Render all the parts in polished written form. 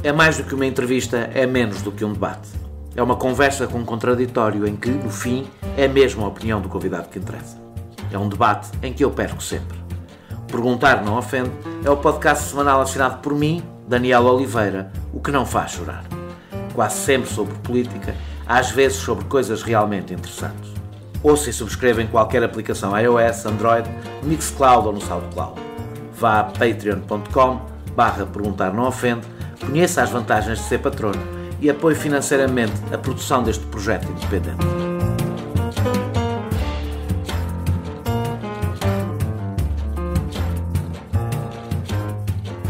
É mais do que uma entrevista, é menos do que um debate. É uma conversa com um contraditório em que, no fim, é mesmo a opinião do convidado que interessa. É um debate em que eu perco sempre. Perguntar Não Ofende é o podcast semanal assinado por mim, Daniel Oliveira, o que não faz chorar. Quase sempre sobre política, às vezes sobre coisas realmente interessantes. Ouça e subscreva em qualquer aplicação iOS, Android, Mixcloud ou no SoundCloud. Vá a patreon.com/perguntar não ofende, conheça as vantagens de ser patrono e apoie financeiramente a produção deste projeto independente.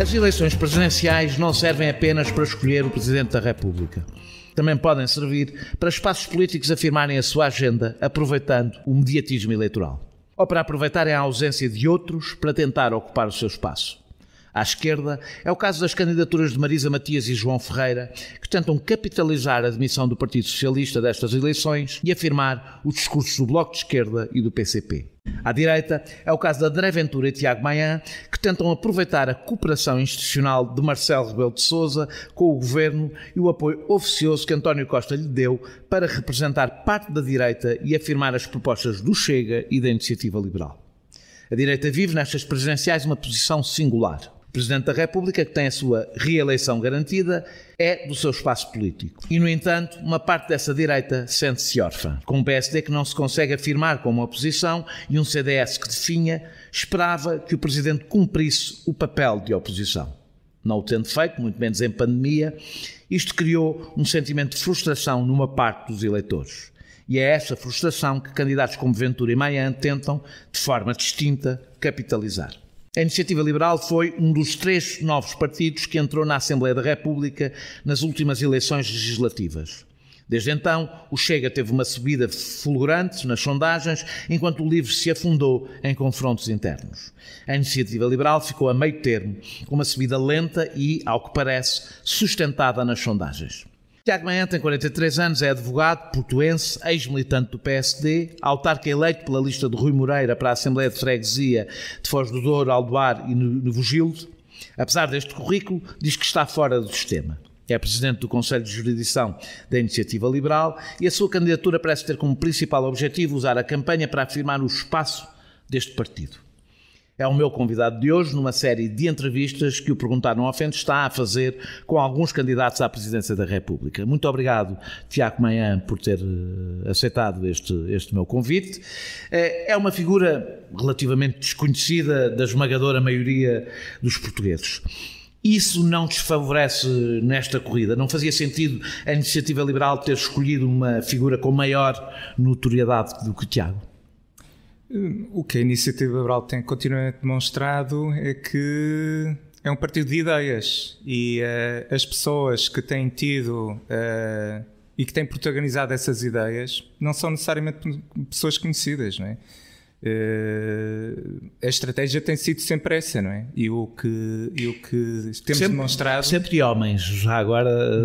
As eleições presidenciais não servem apenas para escolher o Presidente da República. Também podem servir para espaços políticos afirmarem a sua agenda, aproveitando o mediatismo eleitoral. Ou para aproveitarem a ausência de outros para tentar ocupar o seu espaço. À esquerda, é o caso das candidaturas de Marisa Matias e João Ferreira, que tentam capitalizar a admissão do Partido Socialista destas eleições e afirmar os discursos do Bloco de Esquerda e do PCP. À direita, é o caso de André Ventura e Tiago Maia, que tentam aproveitar a cooperação institucional de Marcelo Rebelo de Sousa com o Governo e o apoio oficioso que António Costa lhe deu para representar parte da direita e afirmar as propostas do Chega e da Iniciativa Liberal. A direita vive nestas presidenciais uma posição singular. O Presidente da República, que tem a sua reeleição garantida, é do seu espaço político. E, no entanto, uma parte dessa direita sente-se órfã. Com um PSD que não se consegue afirmar como oposição e um CDS que definha, esperava que o Presidente cumprisse o papel de oposição. Não o tendo feito, muito menos em pandemia, isto criou um sentimento de frustração numa parte dos eleitores. E é essa frustração que candidatos como Ventura e Maia tentam, de forma distinta, capitalizar. A Iniciativa Liberal foi um dos 3 novos partidos que entrou na Assembleia da República nas últimas eleições legislativas. Desde então, o Chega teve uma subida fulgurante nas sondagens, enquanto o LIVRE se afundou em confrontos internos. A Iniciativa Liberal ficou a meio termo, com uma subida lenta e, ao que parece, sustentada nas sondagens. Tiago Maia tem 43 anos, é advogado, portuense, ex-militante do PSD, autarca eleito pela lista de Rui Moreira para a Assembleia de Freguesia de Foz do Douro, Aldoar e Novo Gildo. Apesar deste currículo, diz que está fora do sistema. É presidente do Conselho de Jurisdição da Iniciativa Liberal e a sua candidatura parece ter como principal objetivo usar a campanha para afirmar o espaço deste partido. É o meu convidado de hoje numa série de entrevistas que o Perguntar Não Ofende está a fazer com alguns candidatos à presidência da República. Muito obrigado, Tiago Maia, por ter aceitado este meu convite. É uma figura relativamente desconhecida da esmagadora maioria dos portugueses. Isso não desfavorece nesta corrida? Não fazia sentido a Iniciativa Liberal ter escolhido uma figura com maior notoriedade do que Tiago? O que a Iniciativa Liberal tem continuamente demonstrado é que é um partido de ideias e as pessoas que têm tido e que têm protagonizado essas ideias não são necessariamente pessoas conhecidas, não é? A estratégia tem sido sempre essa, não é? E o que temos demonstrado... Sempre homens, já agora...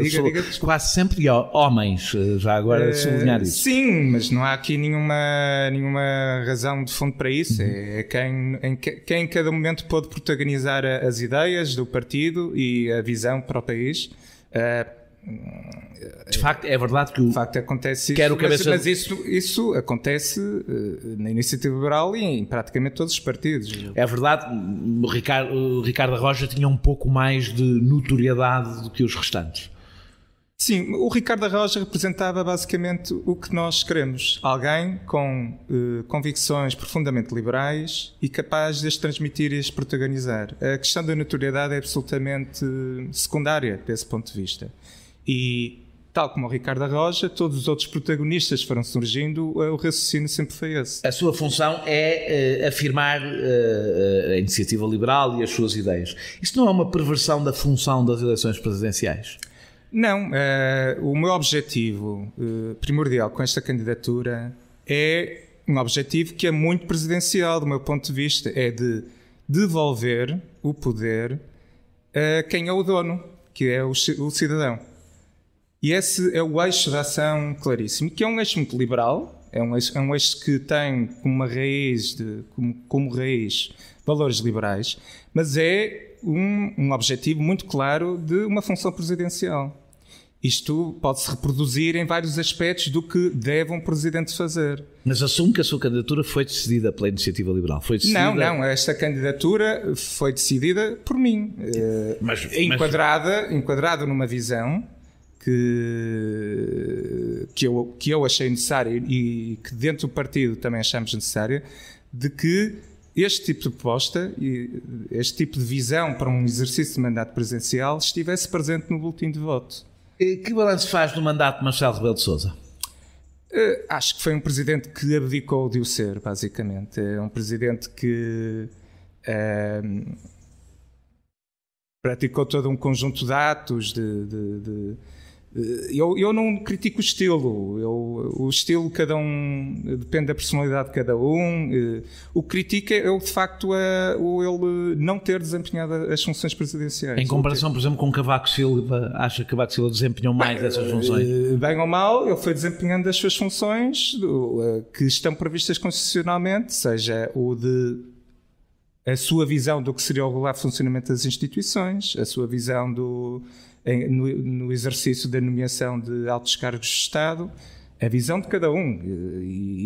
Quase sempre homens, já agora sublinhar isso. Sim, mas não há aqui nenhuma razão de fundo para isso. É quem em cada momento pode protagonizar as ideias do partido e a visão para o país. De facto, é verdade que acontece isso, mas isso acontece na Iniciativa Liberal e em praticamente todos os partidos. É verdade, o Ricardo Roja tinha um pouco mais de notoriedade do que os restantes. Sim, o Ricardo Roja representava basicamente o que nós queremos. Alguém com convicções profundamente liberais e capaz de as transmitir e as protagonizar. A questão da notoriedade é absolutamente secundária desse ponto de vista. E, tal como o Ricardo Roja, todos os outros protagonistas foram surgindo, o raciocínio sempre foi esse. A sua função é afirmar a Iniciativa Liberal e as suas ideias. Isso não é uma perversão da função das eleições presidenciais? Não. O meu objetivo primordial com esta candidatura é um objetivo que é muito presidencial, do meu ponto de vista, é de devolver o poder a quem é o dono, que é o cidadão. E esse é o eixo de ação claríssimo, que é um eixo muito liberal, é um eixo que tem como raiz valores liberais, mas é um objetivo muito claro de uma função presidencial. Isto pode-se reproduzir em vários aspectos do que deve um presidente fazer. Mas assumo que a sua candidatura foi decidida pela Iniciativa Liberal. Foi decidida... Não. Esta candidatura foi decidida por mim. Enquadrada numa visão que eu achei necessária e que dentro do partido também achamos necessária, de que este tipo de proposta e este tipo de visão para um exercício de mandato presidencial estivesse presente no boletim de voto. Que balanço faz do mandato de Marcelo Rebelo de Sousa? Acho que foi um presidente que abdicou de o ser, basicamente. É um presidente que praticou todo um conjunto de atos eu não critico o estilo. O estilo, cada um, depende da personalidade de cada um. O que critico é, de facto, ele não ter desempenhado as funções presidenciais. Em comparação, por exemplo, com Cavaco Silva, acha que Cavaco Silva desempenhou mais essas funções? Bem ou mal, ele foi desempenhando as suas funções que estão previstas constitucionalmente, seja a sua visão do que seria o regular funcionamento das instituições, a sua visão no exercício da nomeação de altos cargos de Estado, a visão de cada um.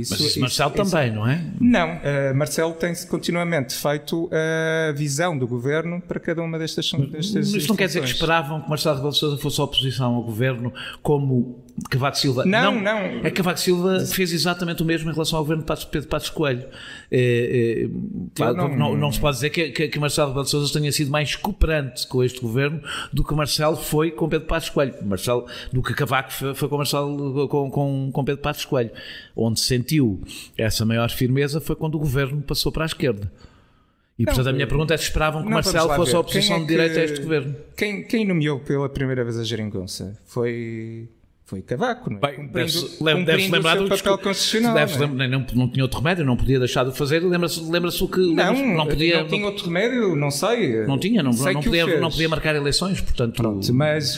Mas Marcelo também, não é? Não, Marcelo tem-se continuamente feito a visão do governo para cada uma destas Mas isto não quer dizer que esperavam que Marcelo Rebelo de Sousa fosse a oposição ao governo como Cavaco Silva? Não. É que Cavaco Silva fez exatamente o mesmo em relação ao governo de Pedro Passos Coelho. Não se pode dizer que Marcelo Rebelo de Sousa tenha sido mais cooperante com este governo do que Marcelo foi com Pedro Passos Coelho. Do que Cavaco foi com Marcelo com Pedro Passos Coelho. Onde sentiu essa maior firmeza foi quando o governo passou para a esquerda. E portanto a minha pergunta é se esperavam que Marcelo fosse a oposição de direita a este governo. Quem nomeou pela primeira vez a geringonça foi Cavaco, não é? Bem, deve-se lembrar do papel constitucional. Não tinha outro remédio, não podia deixar de fazer. Lembra-se o que não tinha outro remédio, não sei. Não podia marcar eleições, portanto. Pronto, mas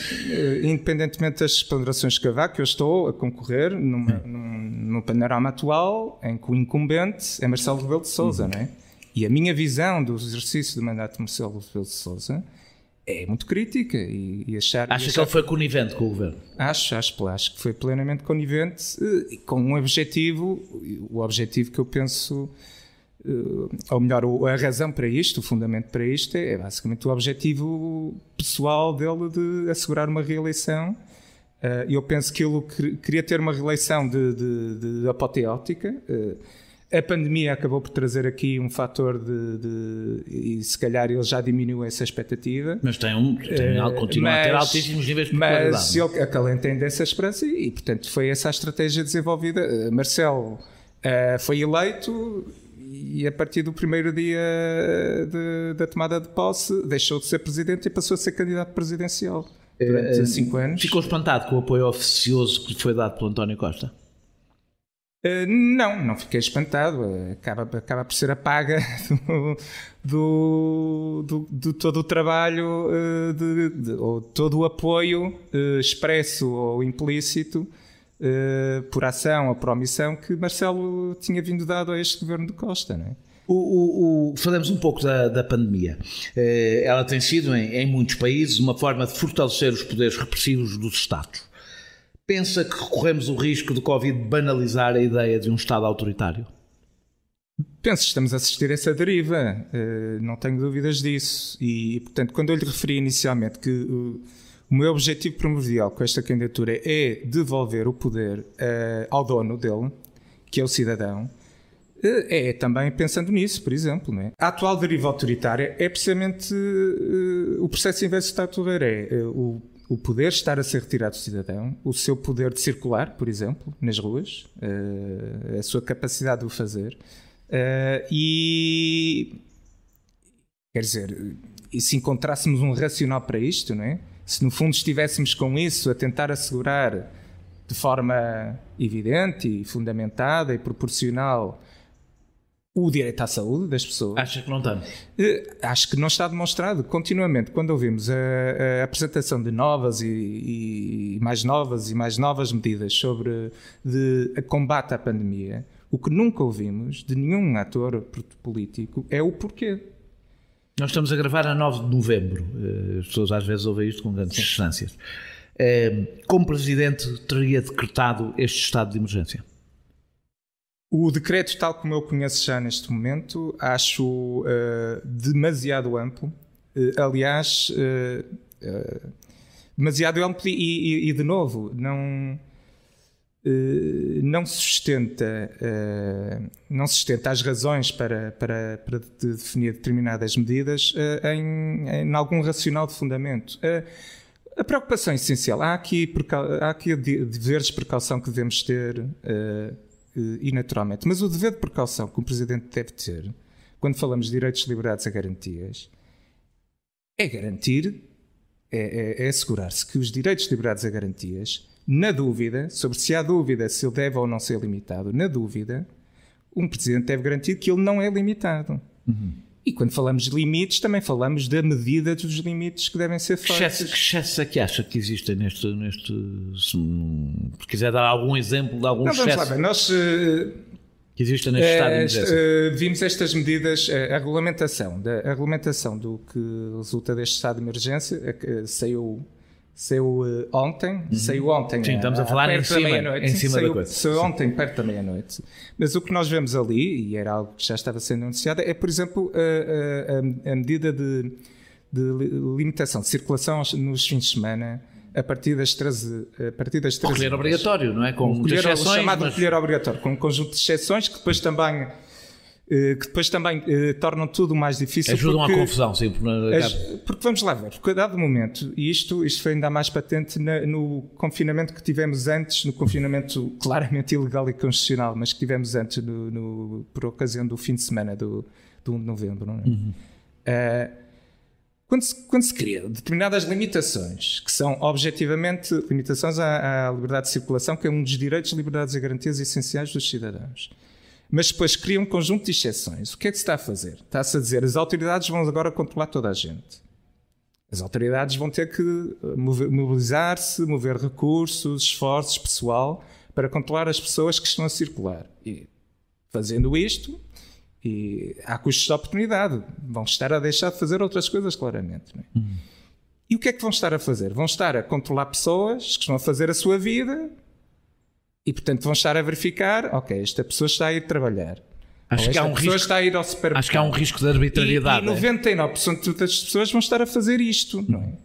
independentemente das ponderações de Cavaco, eu estou a concorrer num panorama atual em que o incumbente é Marcelo Rebelo de Sousa, não é? E a minha visão do exercício do mandato de Marcelo Rebelo de Sousa é muito crítica Acha que ele foi conivente com o governo? Acho que foi plenamente conivente com um objetivo, o objetivo que eu penso, ou melhor, a razão para isto, o fundamento para isto é basicamente o objetivo pessoal dele de assegurar uma reeleição. Eu penso que ele queria ter uma reeleição de apoteótica. A pandemia acabou por trazer aqui um fator e se calhar ele já diminuiu essa expectativa. Mas continua a ter altíssimos níveis de popularidade. Mas ele acalenta dessa esperança e, portanto, foi essa a estratégia desenvolvida. Marcelo foi eleito e a partir do primeiro dia da tomada de posse deixou de ser presidente e passou a ser candidato presidencial durante 5 anos. Ficou espantado com o apoio oficioso que lhe foi dado pelo António Costa? Não fiquei espantado. Acaba por ser a paga do todo o trabalho, ou todo o apoio expresso ou implícito, por ação ou por omissão, que Marcelo tinha vindo dado a este governo de Costa, não é? Falamos um pouco da pandemia. Ela tem sido, em muitos países, uma forma de fortalecer os poderes repressivos dos Estados. Pensa que corremos o risco de Covid banalizar a ideia de um Estado autoritário? Penso que estamos a assistir a essa deriva, não tenho dúvidas disso. E, portanto, quando eu lhe referi inicialmente que o meu objetivo primordial com esta candidatura é devolver o poder ao dono dele, que é o cidadão, é também pensando nisso, por exemplo. Não é? A atual deriva autoritária é precisamente o processo inverso que está a ocorrer, o poder estar a ser retirado do cidadão, o seu poder de circular, por exemplo, nas ruas, a sua capacidade de o fazer. E, quer dizer, e se encontrássemos um racional para isto, não é? Se no fundo estivéssemos com isso a tentar assegurar de forma evidente e fundamentada e proporcional o direito à saúde das pessoas. Acha que não estamos? Acho que não está demonstrado. Continuamente, quando ouvimos a apresentação de novas e mais novas medidas sobre de combate à pandemia, o que nunca ouvimos de nenhum ator político é o porquê. Nós estamos a gravar a 9 de novembro. As pessoas às vezes ouvem isto com grandes distâncias. Como Presidente, teria decretado este estado de emergência? O decreto, tal como eu conheço já neste momento, acho demasiado amplo. Aliás, demasiado amplo e de novo, não se sustenta as razões para definir determinadas medidas em algum racional de fundamento. A preocupação essencial, há aqui deveres de precaução que devemos ter, e naturalmente, mas o dever de precaução que o Presidente deve ter, quando falamos de direitos, liberdades e garantias, é garantir, é assegurar-se que os direitos, liberdades e garantias, na dúvida, sobre se há dúvida se ele deve ou não ser limitado, na dúvida, um Presidente deve garantir que ele não é limitado. E quando falamos de limites, também falamos da medida dos limites que devem ser feitos. Que excesso é que acha que existem neste se quiser dar algum exemplo de algum excesso? Vamos lá ver, nós que existe neste estado de emergência. Vimos estas medidas, a regulamentação do que resulta deste estado de emergência, saiu ontem. Saiu ontem. Sim, estamos a falar em cima da coisa. Saiu ontem, perto da meia-noite. Mas o que nós vemos ali, e era algo que já estava sendo anunciado, é, por exemplo, a medida de limitação de circulação nos fins de semana a partir das 13 recolher obrigatório, não é? Com muitas exceções, chamado recolher obrigatório, com um conjunto de exceções que depois também tornam tudo mais difícil. Ajudam à confusão, sim. Porque vamos lá ver, porque a dado momento, e isto foi ainda mais patente no confinamento que tivemos antes, no confinamento claramente ilegal e constitucional, mas que tivemos antes por ocasião do fim de semana do 1 de novembro. Não é? Quando se cria determinadas limitações, que são objetivamente limitações à liberdade de circulação, que é um dos direitos, liberdades e garantias essenciais dos cidadãos, mas depois cria um conjunto de exceções. O que é que se está a fazer? Está-se a dizer, as autoridades vão agora controlar toda a gente. As autoridades vão ter que mobilizar-se, mover recursos, esforços, pessoal, para controlar as pessoas que estão a circular. E fazendo isto, e há custos de oportunidade. Vão estar a deixar de fazer outras coisas, claramente. Não é? E o que é que vão estar a fazer? Vão estar a controlar pessoas que estão a fazer a sua vida. E, portanto, vão estar a verificar, ok, esta pessoa está a ir trabalhar. Acho que há um risco, está a ir ao supermercado. Acho que há um risco de arbitrariedade. E 99% das pessoas vão estar a fazer isto. Não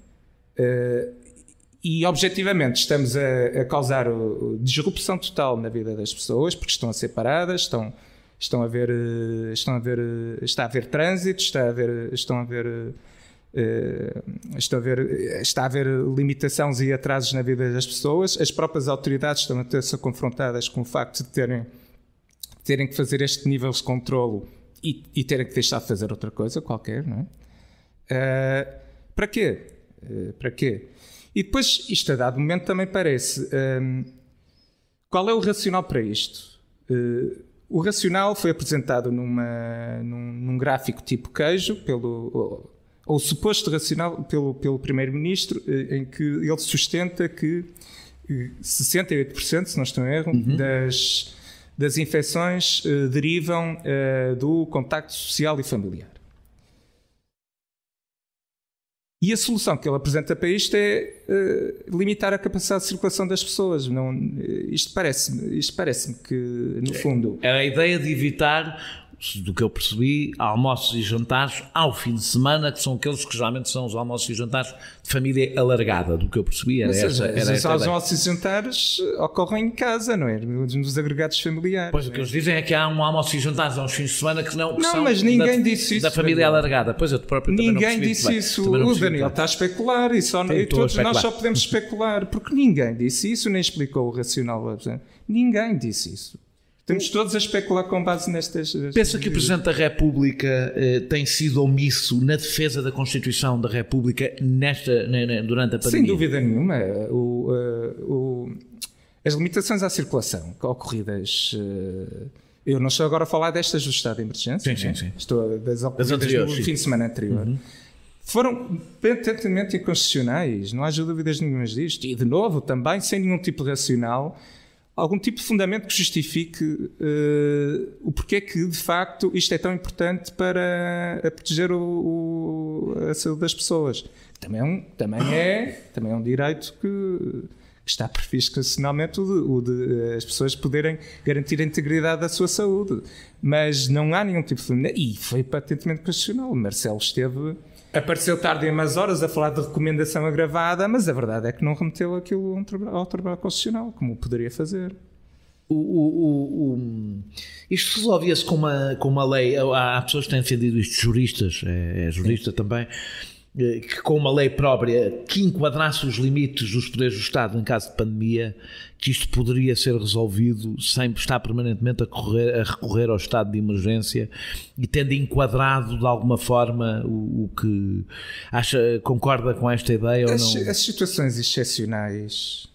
é? E, objetivamente, estamos a causar disrupção total na vida das pessoas, porque estão a ser paradas, está a haver trânsito, está a haver limitações e atrasos na vida das pessoas. As próprias autoridades estão a ser confrontadas com o facto de terem que fazer este nível de controlo e terem que deixar de fazer outra coisa qualquer, não é? Para quê? E depois, isto a dado momento também parece... qual é o racional para isto? O racional foi apresentado num gráfico tipo queijo, ou suposto racional pelo Primeiro-Ministro, em que ele sustenta que 68%, se não estou em erro, das infecções derivam do contacto social e familiar. E a solução que ele apresenta para isto é limitar a capacidade de circulação das pessoas. Isto parece-me que, no fundo... Era a ideia de evitar, do que eu percebi, almoços e jantares ao fim de semana, que são aqueles que geralmente são os almoços e jantares de família alargada, do que eu percebi. Os almoços e jantares ocorrem em casa, não é? Nos agregados familiares. Pois, o que eles dizem é que há um almoço e jantares aos fins de semana que são mas ninguém disse isso, da família alargada. Pois eu próprio também ninguém disse isso. O Daniel está a especular e todos nós só podemos especular, porque ninguém disse isso, nem explicou o racional. Ninguém disse isso. Estamos todos a especular com base nestas... Pensa que o Presidente da República tem sido omisso na defesa da Constituição da República durante a pandemia? Sem dúvida nenhuma. As limitações à circulação ocorridas... eu não estou agora a falar destas do estado de emergência. Sim. Estou das ocorridas no fim de semana anterior. Foram patentemente inconstitucionais. Não há dúvidas nenhumas disto. E, de novo, também sem nenhum tipo de racional... algum tipo de fundamento que justifique o porquê que, de facto, isto é tão importante para proteger a saúde das pessoas. Também é um direito que está previsto constitucionalmente o de as pessoas poderem garantir a integridade da sua saúde. Mas não há nenhum tipo de fundamento. E foi patentemente constitucional. O Marcelo apareceu tarde em umas horas a falar de recomendação agravada, mas a verdade é que não remeteu aquilo ao Tribunal Constitucional, como poderia fazer. Isto resolvia-se com uma lei. Há pessoas que têm defendido isto, juristas, é jurista também, que com uma lei própria que enquadrasse os limites dos poderes do Estado em caso de pandemia, que isto poderia ser resolvido sem estar permanentemente a recorrer ao estado de emergência e tendo enquadrado de alguma forma o que concorda com esta ideia ou não? As situações excepcionais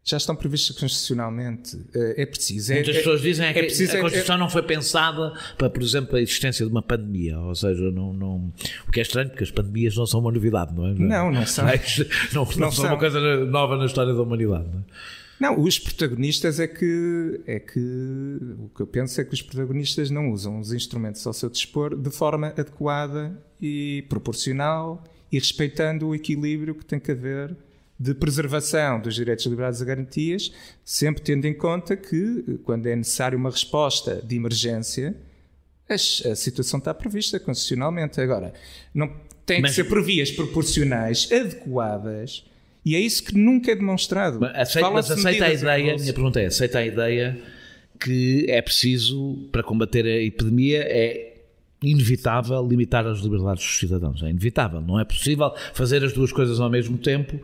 já estão previstas constitucionalmente. É preciso. Muitas pessoas dizem que a Constituição não foi pensada para, por exemplo, a existência de uma pandemia. Ou seja, não, o que é estranho, porque as pandemias não são uma novidade, não é? Não são. Não são uma coisa nova na história da humanidade, não é? Não, os protagonistas o que eu penso é que os protagonistas não usam os instrumentos ao seu dispor de forma adequada e proporcional e respeitando o equilíbrio que tem que haver de preservação dos direitos, liberdades e garantias, sempre tendo em conta que, quando é necessário uma resposta de emergência, a situação está prevista constitucionalmente. Agora, não tem que ser por vias proporcionais, adequadas, e é isso que nunca é demonstrado. Mas aceita a ideia, a minha pergunta é, aceita a ideia que é preciso, para combater a epidemia, é inevitável limitar as liberdades dos cidadãos. É inevitável, não é possível fazer as duas coisas ao mesmo tempo,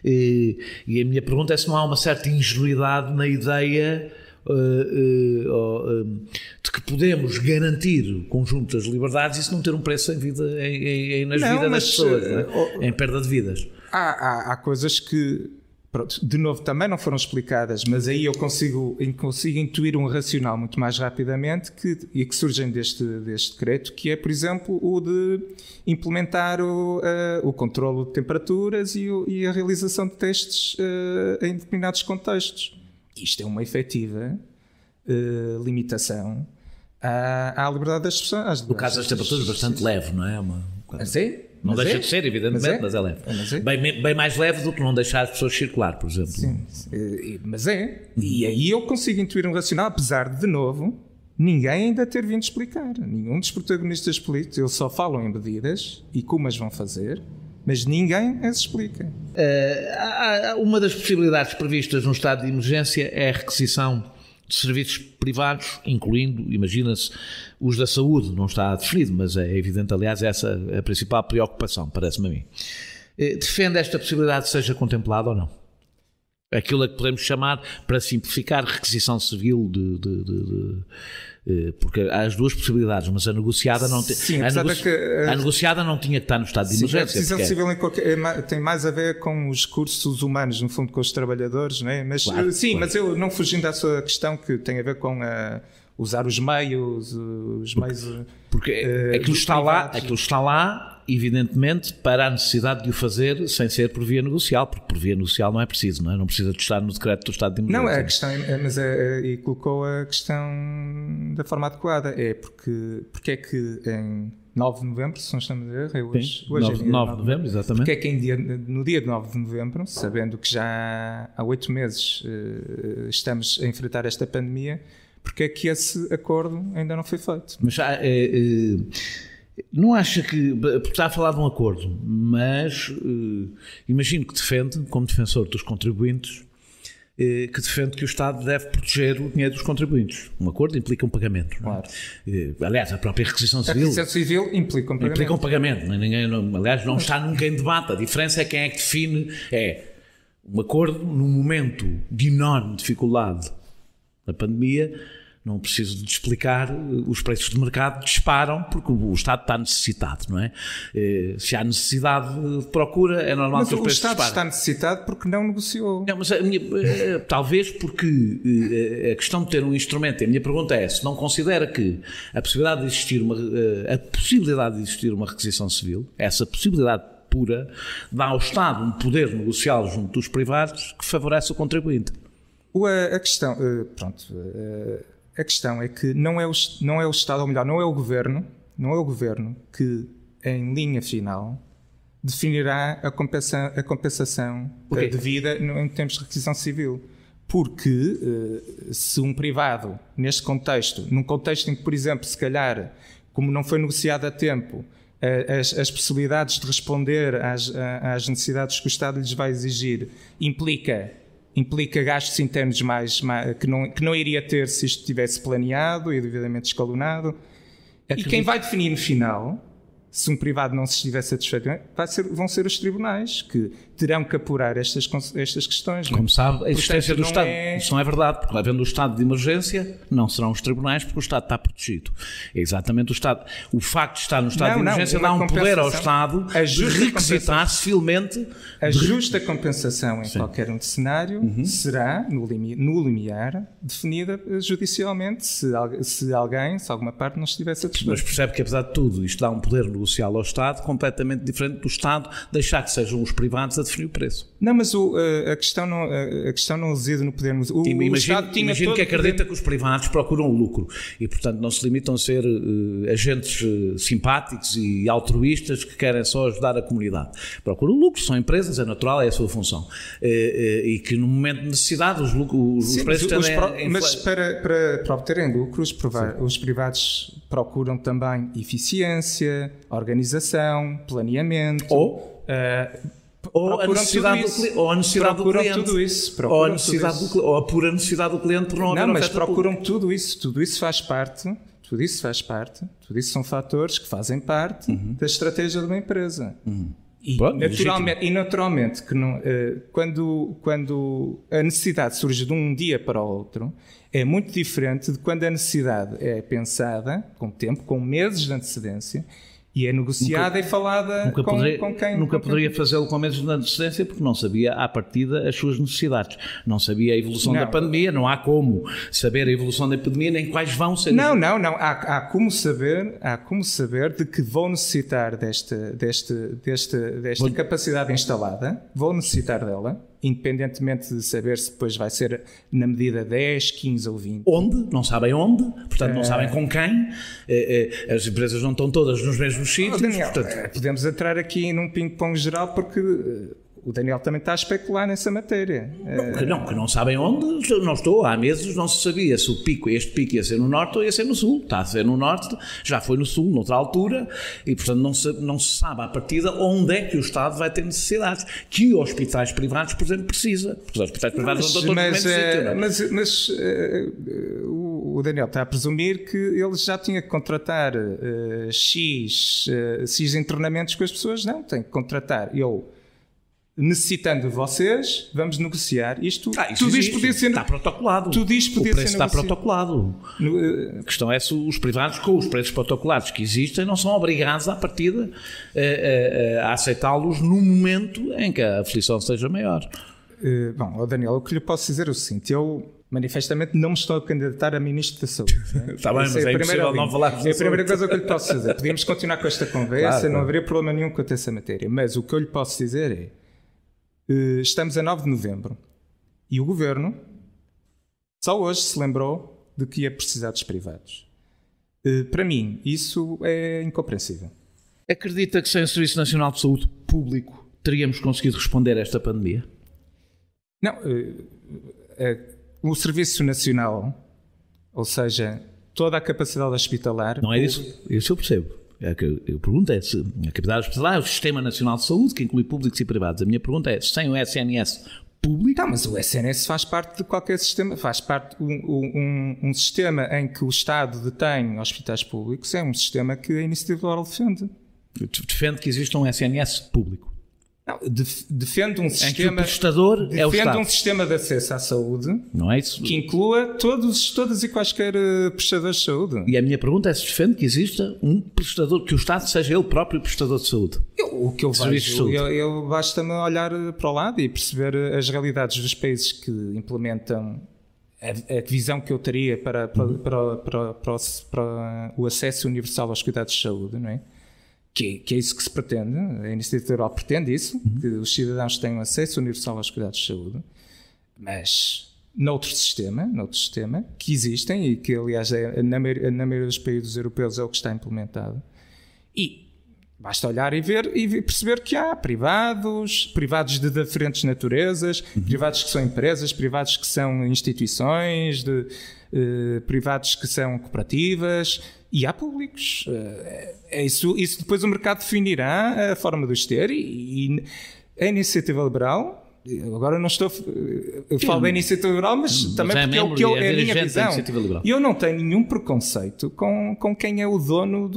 e a minha pergunta é se não há uma certa ingenuidade na ideia de que podemos garantir o conjunto das liberdades e isso não ter um preço nas vidas das pessoas, não é? Em perda de vidas. Há coisas que, pronto, de novo, também não foram explicadas, mas aí eu consigo intuir um racional muito mais rapidamente e que surgem deste decreto, que é, por exemplo, o de implementar o controlo de temperaturas e a realização de testes em determinados contextos. Isto é uma efetiva limitação à liberdade das pessoas. No caso das temperaturas, bastante leve, não é? Sim. Não deixa de ser, evidentemente, mas é leve. Bem mais leve do que não deixar as pessoas circular, por exemplo. Sim, mas é. E aí eu consigo intuir um racional, apesar de novo, ninguém ainda ter vindo explicar. Nenhum dos protagonistas políticos, eles só falam em medidas e como as vão fazer, mas ninguém as explica. Uma das possibilidades previstas no estado de emergência é a requisição de serviços privados, incluindo, imagina-se, os da saúde. Não está definido, mas é evidente, aliás, essa é a principal preocupação, parece-me a mim. Defende esta possibilidade de seja contemplada ou não? Aquilo a que podemos chamar, para simplificar, requisição civil porque há as duas possibilidades, mas a negociada não a negociada não tinha que estar no estado de emergência. A requisição civil tem mais a ver com os recursos humanos, no fundo com os trabalhadores, não é? Mas, claro, claro. Mas eu não fugindo à sua questão, que tem a ver com usar os meios porque aquilo está lá, evidentemente, para a necessidade de o fazer sem ser por via negocial, porque por via negocial não é preciso, não é? Não precisa de estar no decreto do estado de emergência. Não, a questão e colocou a questão da forma adequada, porque é que em 9 de novembro, se não estamos a ver, hoje 9 de novembro, exatamente. Porque é que no dia de 9 de novembro, sabendo que já há 8 meses estamos a enfrentar esta pandemia, porque é que esse acordo ainda não foi feito? Mas não acha que, porque está a falar de um acordo, mas imagino que defende, como defensor dos contribuintes, que defende que o Estado deve proteger o dinheiro dos contribuintes. Um acordo implica um pagamento. Claro. Aliás, a própria requisição civil... A requisição civil implica um pagamento. Implica um pagamento. Aliás, não está nunca em debate. A diferença é quem é que define. É um acordo num momento de enorme dificuldade da pandemia. Não preciso de explicar, os preços de mercado disparam porque o Estado está necessitado, não é? Se há necessidade de procura, é normal que os preços disparem. Mas o Estado está necessitado porque não negociou. Não, mas talvez porque a questão de ter um instrumento, a minha pergunta é, se não considera que a possibilidade de existir uma requisição civil, essa possibilidade pura, dá ao Estado um poder negocial junto dos privados que favorece o contribuinte. A questão, a questão é que não é o Estado, ou melhor, não é o Governo que, em linha final, definirá a compensação devida em termos de requisição civil. Porque se um privado, num contexto em que, por exemplo, se calhar, como não foi negociado a tempo, as possibilidades de responder às necessidades que o Estado lhes vai exigir implica gastos internos que não iria ter se isto tivesse planeado e devidamente escalonado. E quem vai definir no final, se um privado não se estiver satisfeito, vão ser os tribunais que terão que apurar estas questões. Como sabe, a existência do Estado. Isso não é verdade, porque havendo o estado de emergência, não serão os tribunais, porque o Estado está protegido. É exatamente o Estado. O facto de estar no estado de emergência dá um poder ao Estado de requisitar civilmente. A justa compensação em qualquer cenário será, no limiar, definida judicialmente se alguma parte não estiver satisfeita. Mas percebe que, apesar de tudo, isto dá um poder negocial ao Estado completamente diferente do Estado deixar que sejam os privados a definir o preço. Não, mas a questão não reside no poder negocial. Imagino que acredita que os privados procuram o lucro e, portanto, não se limitam a ser agentes simpáticos e altruístas que querem só ajudar a comunidade. Procuram o lucro, são empresas, é natural, é a sua função. E que no momento de necessidade os preços tendem Mas para obterem lucro, os privados procuram também eficiência, organização, planeamento. Ou a necessidade do cliente. Ou a pura necessidade do cliente por não haver mas procuram tudo isso. Tudo isso faz parte. Tudo isso são fatores que fazem parte da estratégia de uma empresa. E naturalmente que não, quando a necessidade surge de um dia para o outro, é muito diferente de quando a necessidade é pensada com tempo, com meses de antecedência, e é negociada e falada com quem... Nunca poderia fazê-lo com meses de antecedência porque não sabia à partida as suas necessidades. Não sabia a evolução da pandemia, não há como saber a evolução da epidemia nem quais vão ser... Não. Há como saber de que vou necessitar desta capacidade instalada, vou necessitar dela, independentemente de saber se depois vai ser na medida 10, 15 ou 20. Onde? Não sabem onde, portanto não sabem com quem. As empresas não estão todas nos mesmos sítios. Daniel, podemos entrar aqui num ping-pong geral porque o Daniel também está a especular nessa matéria. Que não sabem onde. Não estou. Há meses não se sabia se este pico ia ser no norte ou ia ser no sul. Está a ser no norte, já foi no sul, noutra altura, e portanto não se sabe à partida onde é que o Estado vai ter necessidades. Que hospitais privados, por exemplo, precisa. Porque os hospitais privados não estão todos no mesmo sítio. Mas o Daniel está a presumir que ele já tinha que contratar X internamentos com as pessoas. Não, tem que contratar. Necessitando de vocês, vamos negociar. Tudo isto podia ser... Está protocolado. Tudo isto podia o preço está protocolado. A questão é se os privados, com os preços protocolados que existem, não são obrigados à partida a aceitá-los no momento em que a aflição seja maior. Bom, Daniel, o que lhe posso dizer é o seguinte: eu manifestamente não me estou a candidatar a Ministro da Saúde. Está bem, mas é impossível não falar. É a primeira coisa que eu lhe posso dizer. Podíamos continuar com esta conversa, não haveria problema nenhum quanto a essa matéria. Mas o que eu lhe posso dizer é: estamos a 9 de novembro e o Governo só hoje se lembrou de que ia precisar dos privados. Para mim, isso é incompreensível. Acredita que sem o Serviço Nacional de Saúde Público teríamos conseguido responder a esta pandemia? Não. O Serviço Nacional, ou seja, toda a capacidade hospitalar... Não é isso? Isso eu percebo. Eu pergunto é se a capacidade hospitalar é o Sistema Nacional de Saúde, que inclui públicos e privados. A minha pergunta é, sem o SNS público... Não, mas o SNS faz parte de qualquer sistema. Faz parte de um sistema em que o Estado detém hospitais públicos. É um sistema que a Iniciativa Liberal defende. Defende que exista um SNS público. Não, defende um sistema... Em que o prestador é o Estado. Defende um sistema de acesso à saúde... Não é isso? Que inclua todos e quaisquer prestadores de saúde. E a minha pergunta é se defende que exista um prestador, que o Estado seja ele próprio prestador de saúde. O que eu vejo, basta-me olhar para o lado e perceber as realidades dos países que implementam a visão que eu teria para o acesso universal aos cuidados de saúde, não é? Que é isso que se pretende, a Iniciativa Liberal pretende isso, que os cidadãos tenham acesso universal aos cuidados de saúde, mas noutro sistema, que existem e que, aliás, na maioria dos países europeus é o que está implementado. E basta olhar e ver e perceber que há privados de diferentes naturezas, privados que são empresas, privados que são instituições, privados que são cooperativas, e há públicos. Isso depois o mercado definirá a forma de os ter, e a iniciativa liberal... Agora não estou... Eu falo da iniciativa liberal, mas também porque é a minha visão. E eu não tenho nenhum preconceito com quem é o dono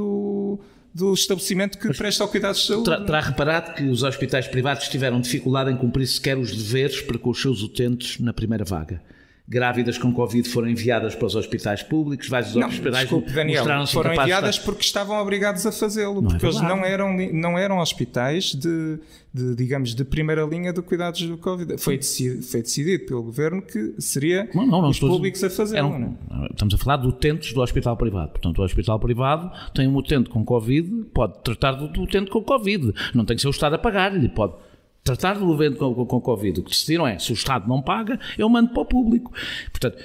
do estabelecimento que presta ao cuidado de saúde. Terá reparado que os hospitais privados tiveram dificuldade em cumprir sequer os deveres para com os seus utentes na primeira vaga. Grávidas com Covid foram enviadas para os hospitais públicos, vários hospitais mostraram-se foram enviadas porque estavam obrigados a fazê-lo, porque eles não eram hospitais digamos, de primeira linha de cuidados do Covid. Foi decidido pelo governo que seria os públicos a fazê-lo. Estamos a falar de utentes do hospital privado. Portanto, o hospital privado tem um utente com Covid, pode tratar do utente com Covid. Não tem que ser o Estado a pagar-lhe, pode tratar do utente com Covid. O que decidiram é, se o Estado não paga, eu mando para o público. Portanto,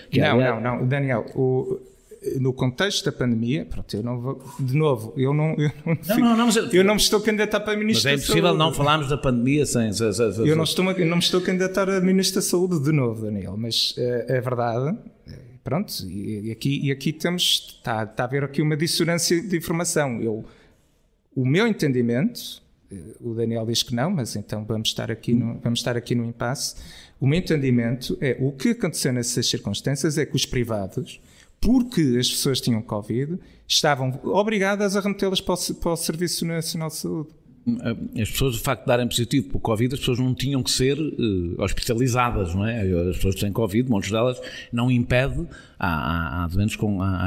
não, Daniel, no contexto da pandemia, pronto, eu não vou, de novo, eu não me estou a candidatar para a Ministra da Saúde. Mas é impossível não falarmos da pandemia sem... Eu não me estou a candidatar a Ministra da Saúde de novo, Daniel, mas é verdade, pronto, e aqui está a haver aqui uma dissonância de informação. O meu entendimento, o Daniel diz que não, mas então vamos estar aqui no impasse. O meu entendimento é, o que aconteceu nessas circunstâncias é que os privados, porque as pessoas tinham Covid, estavam obrigadas a remetê-las para o Serviço Nacional de Saúde. As pessoas, de facto, darem positivo para o Covid, as pessoas não tinham que ser hospitalizadas, não é? As pessoas que têm Covid, muitas delas, não impede, há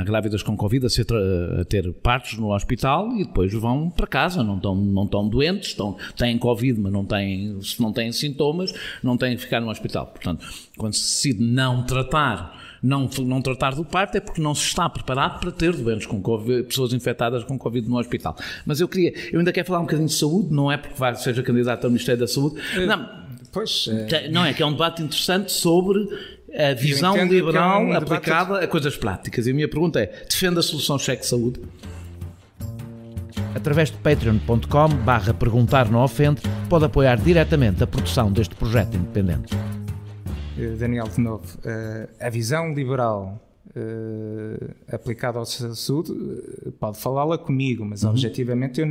grávidas com Covid a ter partos no hospital e depois vão para casa, não estão doentes, têm Covid, mas não têm sintomas, não têm que ficar no hospital. Portanto, quando se decide não tratar do parto é porque não se está preparado para ter doentes com Covid, pessoas infectadas com Covid no hospital. Mas eu ainda quero falar um bocadinho de saúde, não é porque seja candidato ao Ministério da Saúde, não é que é um debate interessante sobre a visão liberal aplicada a coisas práticas. E a minha pergunta é, defende a solução cheque de saúde? Através de patreon.com/perguntar não ofende, pode apoiar diretamente a produção deste projeto independente. Daniel, de novo, a visão liberal aplicada à saúde, pode falá-la comigo, mas objetivamente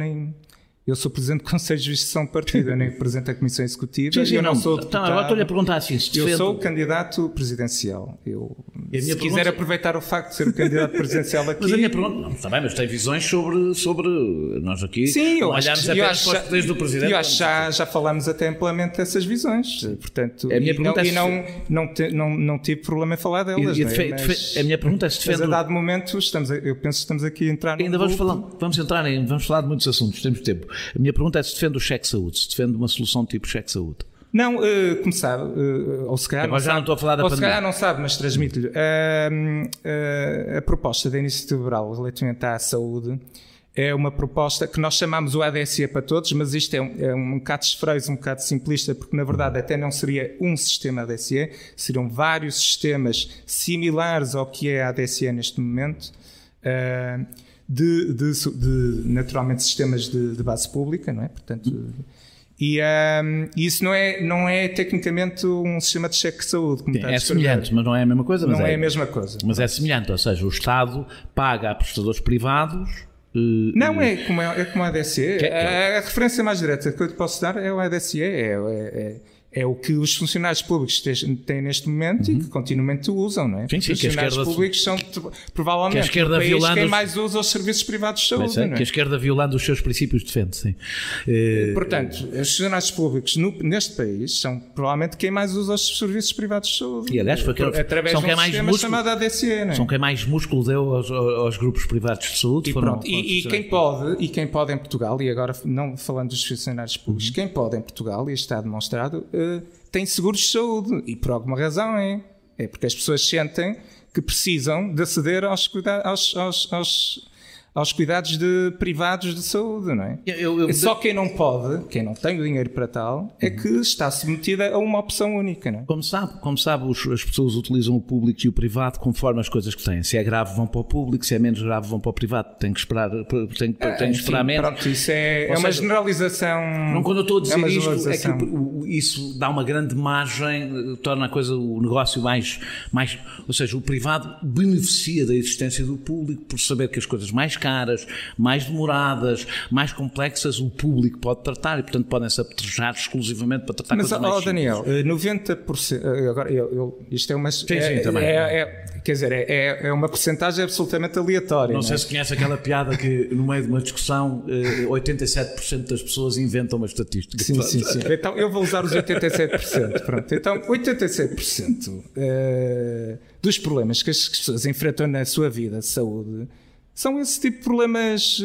eu sou Presidente do Conselho de Justiça de Partido, eu nem represento a Comissão Executiva, eu não sou deputado. Agora estou-lhe a perguntar assim, eu sou candidato presidencial. Se quiser aproveitar o facto de ser o candidato presidencial aqui... Mas a minha pergunta... Não, está bem, mas tem visões sobre nós aqui. Sim, eu olhamos até para os poderes do Presidente. Eu acho que já falámos até amplamente dessas visões. Portanto, não tive problema em falar delas. A minha pergunta é se defende... Mas a dado momento, eu penso que estamos aqui a entrar... Ainda vamos falar de muitos assuntos, temos tempo. A minha pergunta é se defende o cheque de saúde, se defende uma solução tipo cheque de saúde. Não, como sabe, ou se calhar não sabe, ou se calhar não sabe, mas transmito-lhe. A proposta da Iniciativa Liberal relativamente à saúde é uma proposta que nós chamamos o ADSE para todos, mas isto é um bocado desfreio, um bocado simplista, porque na verdade até não seria um sistema ADSE, seriam vários sistemas similares ao que é a ADSE neste momento, naturalmente sistemas de base pública, não é? Portanto... E isso não é tecnicamente um sistema de cheque de saúde. Como é semelhante, mas não é a mesma coisa. Não é a mesma coisa. Mas é semelhante, ou seja, o Estado paga a prestadores privados. Não, é como a ADSE. A referência mais direta que eu te posso dar é o ADSE. É o que os funcionários públicos têm neste momento e que continuamente usam, não é? Sim, os funcionários públicos são provavelmente o país quem mais usa os serviços privados de saúde. Não é? Que a esquerda, violando os seus princípios, defende, sim. Portanto, os funcionários públicos neste país são provavelmente quem mais usa os serviços privados de saúde. E aliás, através de um sistema chamado ADSE. Não é? São quem mais músculo deu aos grupos privados de saúde. E quem pode em Portugal, e agora não falando dos funcionários públicos, quem pode em Portugal, e está demonstrado, tem seguros de saúde, e por alguma razão é porque as pessoas sentem que precisam de aceder aos cuidados privados de saúde, não é? Só quem não pode, quem não tem o dinheiro para tal, é que está submetida a uma opção única, não é? Como sabe, as pessoas utilizam o público e o privado conforme as coisas que têm. Se é grave vão para o público, se é menos grave vão para o privado. Tem que esperar menos. Pronto, isso é uma generalização. Não, quando eu estou a dizer isto, é que isso dá uma grande margem, torna a coisa, o negócio mais... Ou seja, o privado beneficia da existência do público por saber que as coisas mais caras, mais demoradas, mais complexas, o público pode tratar e, portanto, podem-se apetrejar exclusivamente para tratar coisas mais simples. Daniel, 90%... Agora, isto é uma... Sim, também. Quer dizer, é uma porcentagem absolutamente aleatória. Não sei se conhece aquela piada que, no meio de uma discussão, 87% das pessoas inventam uma estatística. Sim. Então, eu vou usar os 87%. Pronto. Então, 87% dos problemas que as pessoas enfrentam na sua vida de saúde são esse tipo de problemas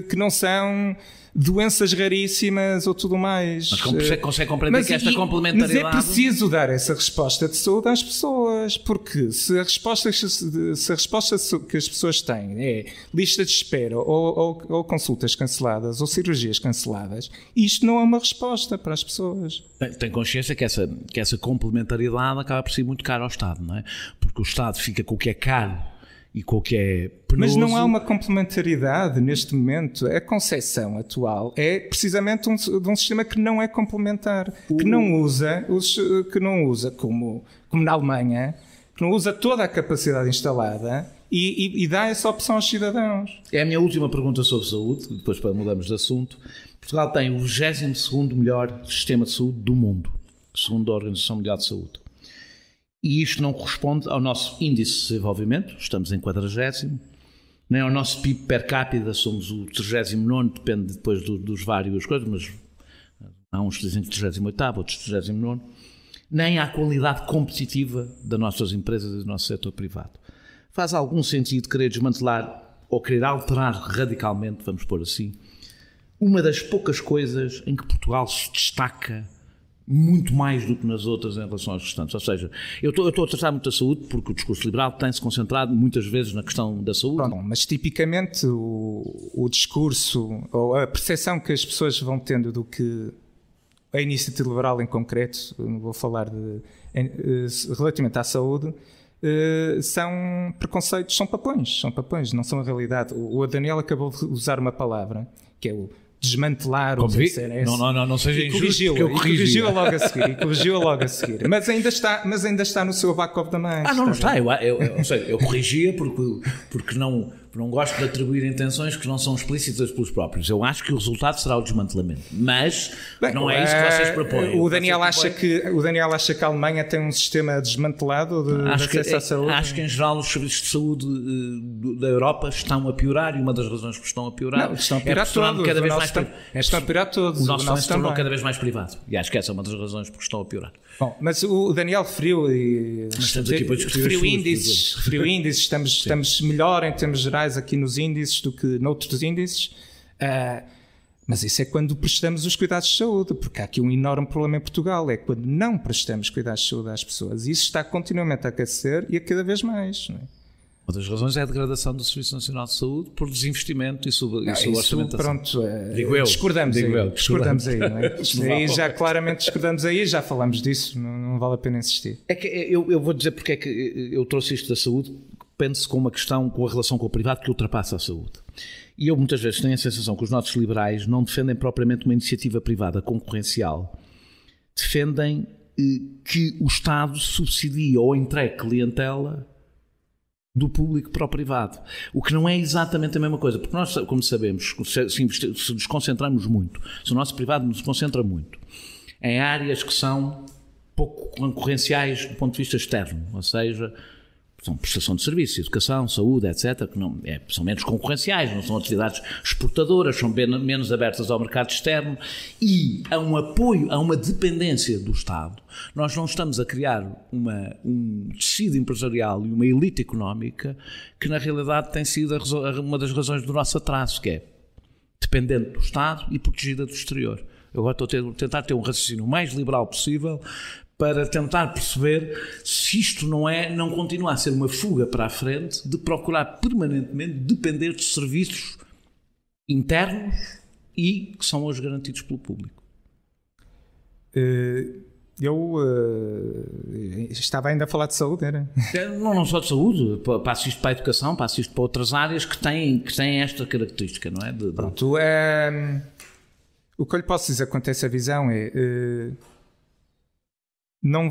que não são doenças raríssimas ou tudo mais. Mas consegue compreender que esta complementaridade... Mas é preciso dar essa resposta de saúde às pessoas, porque se a resposta que as pessoas têm é lista de espera ou consultas canceladas ou cirurgias canceladas, isto não é uma resposta para as pessoas. Tem consciência que essa complementaridade acaba por ser muito caro ao Estado, não é? Porque o Estado fica com o que é caro e com o que é penoso. Mas não há uma complementaridade neste momento. A concepção atual é precisamente de um sistema que não é complementar, que não usa como na Alemanha, que não usa toda a capacidade instalada e dá essa opção aos cidadãos. É a minha última pergunta sobre saúde, depois mudamos de assunto. Portugal tem o 22º melhor sistema de saúde do mundo, segundo a Organização Mundial de Saúde. E isto não corresponde ao nosso índice de desenvolvimento, estamos em 40º, nem ao nosso PIB per capita, somos o 39º, depende depois dos vários coisas, mas há uns que dizem que 38º, outros 39º, nem à qualidade competitiva das nossas empresas e do nosso setor privado. Faz algum sentido querer desmantelar ou querer alterar radicalmente, vamos pôr assim, uma das poucas coisas em que Portugal se destaca muito mais do que nas outras em relação aos restantes. Ou seja, eu estou a tratar muito da saúde porque o discurso liberal tem-se concentrado muitas vezes na questão da saúde. Pronto, mas tipicamente o discurso ou a percepção que as pessoas vão tendo do que a iniciativa liberal em concreto, não vou falar relativamente à saúde, são preconceitos, são papões, não são a realidade. O Daniel acabou de usar uma palavra, que é o desmantelar o CNS. Não seja injusto, porque eu corrigiu-a logo a seguir. Mas ainda está no seu back of the mind. Não está. Eu corrigia porque não gosto de atribuir intenções que não são explícitas pelos próprios. Eu acho que o resultado será o desmantelamento. Mas não é isso que vocês propõem. O Daniel acha que a Alemanha tem um sistema desmantelado de acesso à saúde? Acho que em geral os serviços de saúde da Europa estão a piorar e uma das razões que estão a piorar estão a piorar todos. Estão a piorar todos. O nosso se tornou cada vez mais privado. E acho que essa é uma das razões porque estão a piorar. Bom, mas o Daniel referiu índices, estamos melhor em termos gerais aqui nos índices do que noutros índices, mas isso é quando prestamos os cuidados de saúde, porque há aqui um enorme problema em Portugal, é quando não prestamos cuidados de saúde às pessoas, e isso está continuamente a aquecer e a cada vez mais, não é? Uma das razões é a degradação do Serviço Nacional de Saúde por desinvestimento e suborçamentação. Pronto, discordamos aí, não é? Aí já claramente discordamos aí, já falamos disso, não vale a pena insistir. É que eu vou dizer porque é que eu trouxe isto da saúde, penso com uma questão, com a relação com o privado que ultrapassa a saúde. E eu muitas vezes tenho a sensação que os nossos liberais não defendem propriamente uma iniciativa privada concorrencial, defendem que o Estado subsidie ou entregue clientela do público para o privado, o que não é exatamente a mesma coisa, porque nós, como sabemos, se nos concentramos muito, se o nosso privado nos concentra muito em áreas que são pouco concorrenciais do ponto de vista externo, ou seja, são prestação de serviços, educação, saúde, etc., que são menos concorrenciais, não são atividades exportadoras, são menos abertas ao mercado externo e há um apoio, há uma dependência do Estado. Nós não estamos a criar um tecido empresarial e uma elite económica que na realidade tem sido uma das razões do nosso atraso, que é dependente do Estado e protegida do exterior. Eu agora estou a tentar ter um raciocínio mais liberal possível para tentar perceber se isto não continua a ser uma fuga para a frente de procurar permanentemente depender de serviços internos e que são hoje garantidos pelo público. Eu estava ainda a falar de saúde, era? Não só de saúde, passo isto para a educação, passo isto para outras áreas que têm esta característica, não é? Pronto, o que eu lhe posso dizer quanto a essa visão é não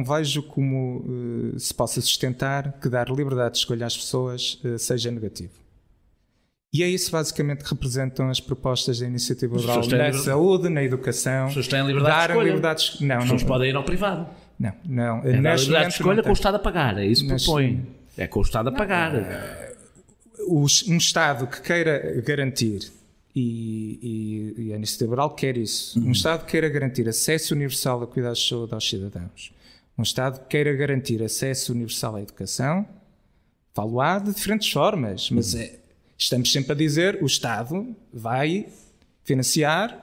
vejo como se possa sustentar que dar liberdade de escolha às pessoas seja negativo. E é isso basicamente que representam as propostas da iniciativa liberal na saúde, na educação. As pessoas têm liberdade de escolha. Não, as pessoas podem ir ao privado. Não. É dar liberdade de escolha com o Estado a pagar. É isso que propõe. É com o Estado a pagar. Um Estado que queira garantir, e a iniciativa liberal quer isso, um Estado que queira garantir acesso universal a cuidados de saúde aos cidadãos, um Estado que queira garantir acesso universal à educação, falo-á de diferentes formas, mas estamos sempre a dizer o Estado vai financiar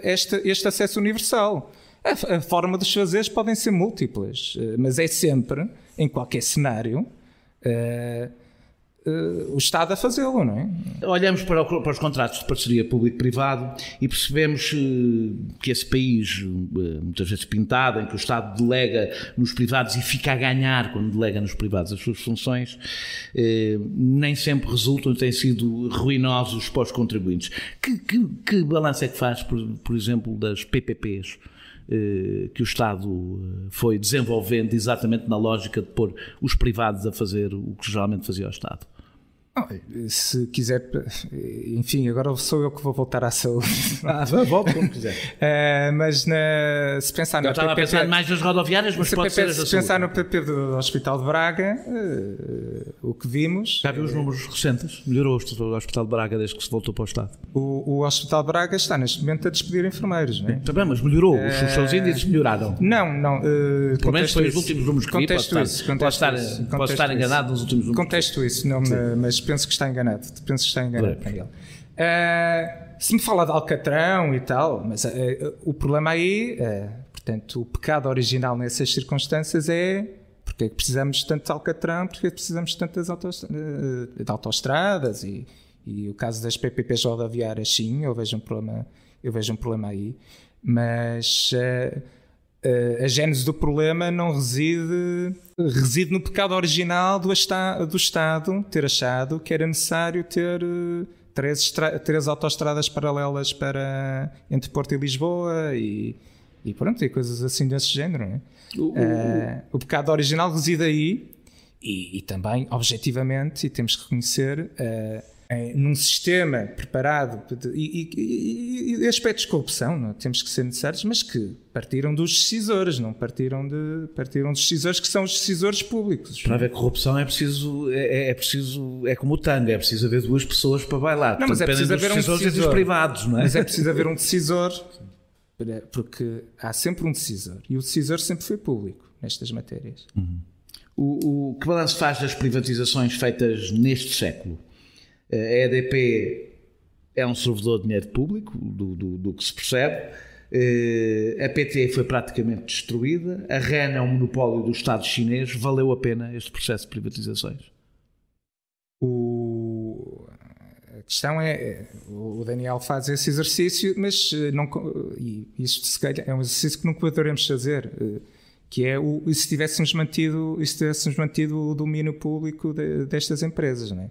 este acesso universal. A forma de os fazeres podem ser múltiplas, mas é sempre, em qualquer cenário, o Estado a fazê-lo, não é? Olhamos para os contratos de parceria público-privado e percebemos que esse país, muitas vezes pintado, em que o Estado delega nos privados e fica a ganhar quando delega nos privados as suas funções, nem sempre resultam e têm sido ruinosos para os contribuintes. Que balanço é que faz, por exemplo, das PPPs? Que o Estado foi desenvolvendo exatamente na lógica de pôr os privados a fazer o que geralmente fazia o Estado. Se quiser, enfim, agora sou eu que vou voltar à saúde. Volto como quiser. Mas se pensar no PPP... Eu estava a pensar mais nas rodoviárias, mas pode ser as da saúde. Se pensar no PPP do Hospital de Braga, o que vimos... Já viu os números recentes? Melhorou o Hospital de Braga desde que se voltou para o Estado? O Hospital de Braga está neste momento a despedir enfermeiros, não é? Também, mas melhorou. Os seus índices melhoraram. Não. Pelo menos foi os últimos números que vi. Posso estar enganado nos últimos números. Contesto isso, mas penso que está enganado. Miguel. Se me fala de Alcatrão e tal, mas o problema aí, portanto, o pecado original nessas circunstâncias é porque é que precisamos tanto de Alcatrão, porque é que precisamos tanto de autoestradas e o caso das PPPs rodoviárias, sim, eu vejo um problema aí, mas a gênese do problema não reside no pecado original do Estado ter achado que era necessário ter três autoestradas paralelas entre Porto e Lisboa e pronto, e coisas assim desse género, não é? O pecado original reside aí e também, objetivamente, e temos que reconhecer, num sistema preparado e aspectos de corrupção, não? Temos que ser necessários, mas que partiram dos decisores, não partiram dos decisores que são os decisores públicos. Para haver corrupção é preciso, é como o tango, é preciso haver duas pessoas para bailar. Não, mas é preciso haver um decisor. Dos privados, não é? Mas é preciso haver um decisor, porque há sempre um decisor, e o decisor sempre foi público nestas matérias. O que balanço faz das privatizações feitas neste século? A EDP é um servidor de dinheiro público, do que se percebe. A PT foi praticamente destruída. A REN é um monopólio do Estado chinês. Valeu a pena este processo de privatizações? A questão é, o Daniel faz esse exercício, mas isto se calhar é um exercício que nunca poderemos fazer, que é e se tivéssemos mantido o domínio público destas empresas, não é?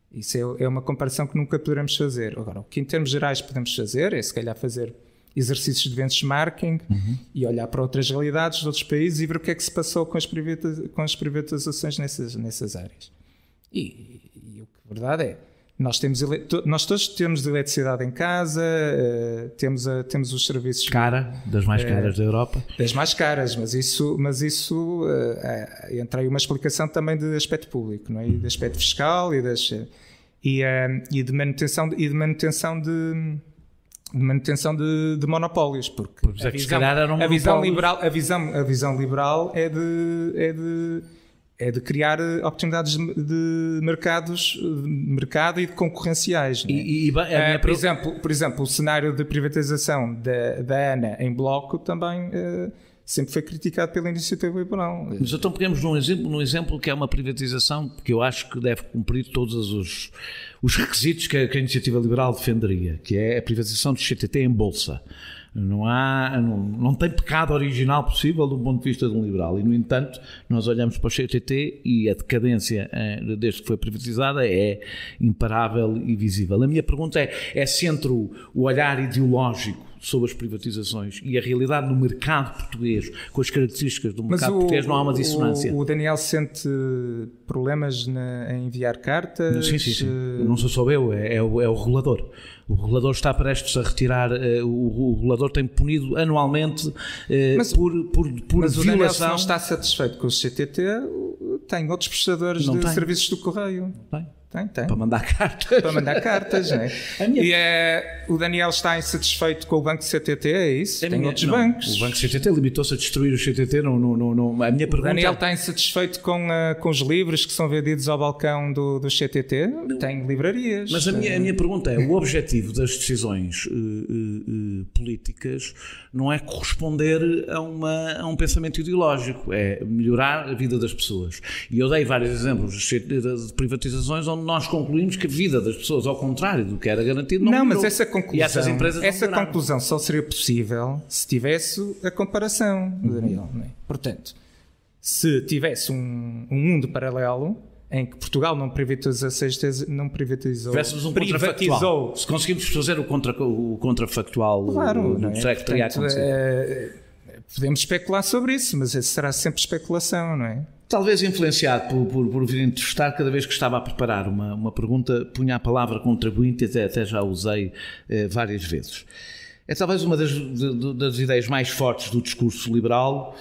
Isso é uma comparação que nunca poderemos fazer. Agora, o que em termos gerais podemos fazer é, se calhar, fazer exercícios de benchmarking e olhar para outras realidades de outros países e ver o que é que se passou com as privatizações nessas áreas. E a verdade é, nós todos temos eletricidade em casa, temos os serviços... Das mais caras da Europa. Das mais caras, mas isso entra aí uma explicação também de aspecto público, não é? E de aspecto fiscal e de manutenção de monopólios, porque a visão liberal é de é de criar oportunidades de mercado e de concorrenciais. Não é? Por exemplo, o cenário de privatização da ANA em bloco também sempre foi criticado pela iniciativa liberal. Mas então pegamos num exemplo que é uma privatização que eu acho que deve cumprir todos os requisitos que a iniciativa liberal defenderia, que é a privatização do CTT em bolsa. Não tem pecado original possível do ponto de vista de um liberal, e no entanto nós olhamos para o CTT e a decadência desde que foi privatizada é imparável e visível. A minha pergunta é se entre o olhar ideológico sobre as privatizações e a realidade no mercado português, com as características do mercado português, não há uma dissonância. O Daniel sente problemas em enviar cartas? Sim. Não sou só eu, é o regulador. O regulador está prestes a retirar, o regulador tem punido anualmente por mas violação. O Daniel, se não está satisfeito com o CTT, tem outros prestadores de serviços do correio. Tem. Para mandar cartas. Para mandar cartas, não é? O Daniel está insatisfeito com o banco CTT, é isso? Tem outros bancos. O banco CTT limitou-se a destruir o CTT. A minha pergunta... O Daniel está insatisfeito com os livros que são vendidos ao balcão do CTT? Tem livrarias. Mas a minha pergunta é, o objetivo das decisões políticas não é corresponder a um pensamento ideológico, é melhorar a vida das pessoas. E eu dei vários exemplos de privatizações onde nós concluímos que a vida das pessoas, ao contrário do que era garantido, não melhorou. Mas essa conclusão só seria possível se tivesse a comparação, Daniel. Não é? Portanto, se tivesse um mundo paralelo em que Portugal não privatizou, tivéssemos um contrafactual. Se conseguimos fazer o contrafactual, claro, não é? Será que teria acontecido? Podemos especular sobre isso, mas será sempre especulação, não é? Talvez influenciado por vir entrevistar, cada vez que estava a preparar uma pergunta, punha a palavra contribuinte, até já usei várias vezes. É talvez uma das ideias mais fortes do discurso liberal.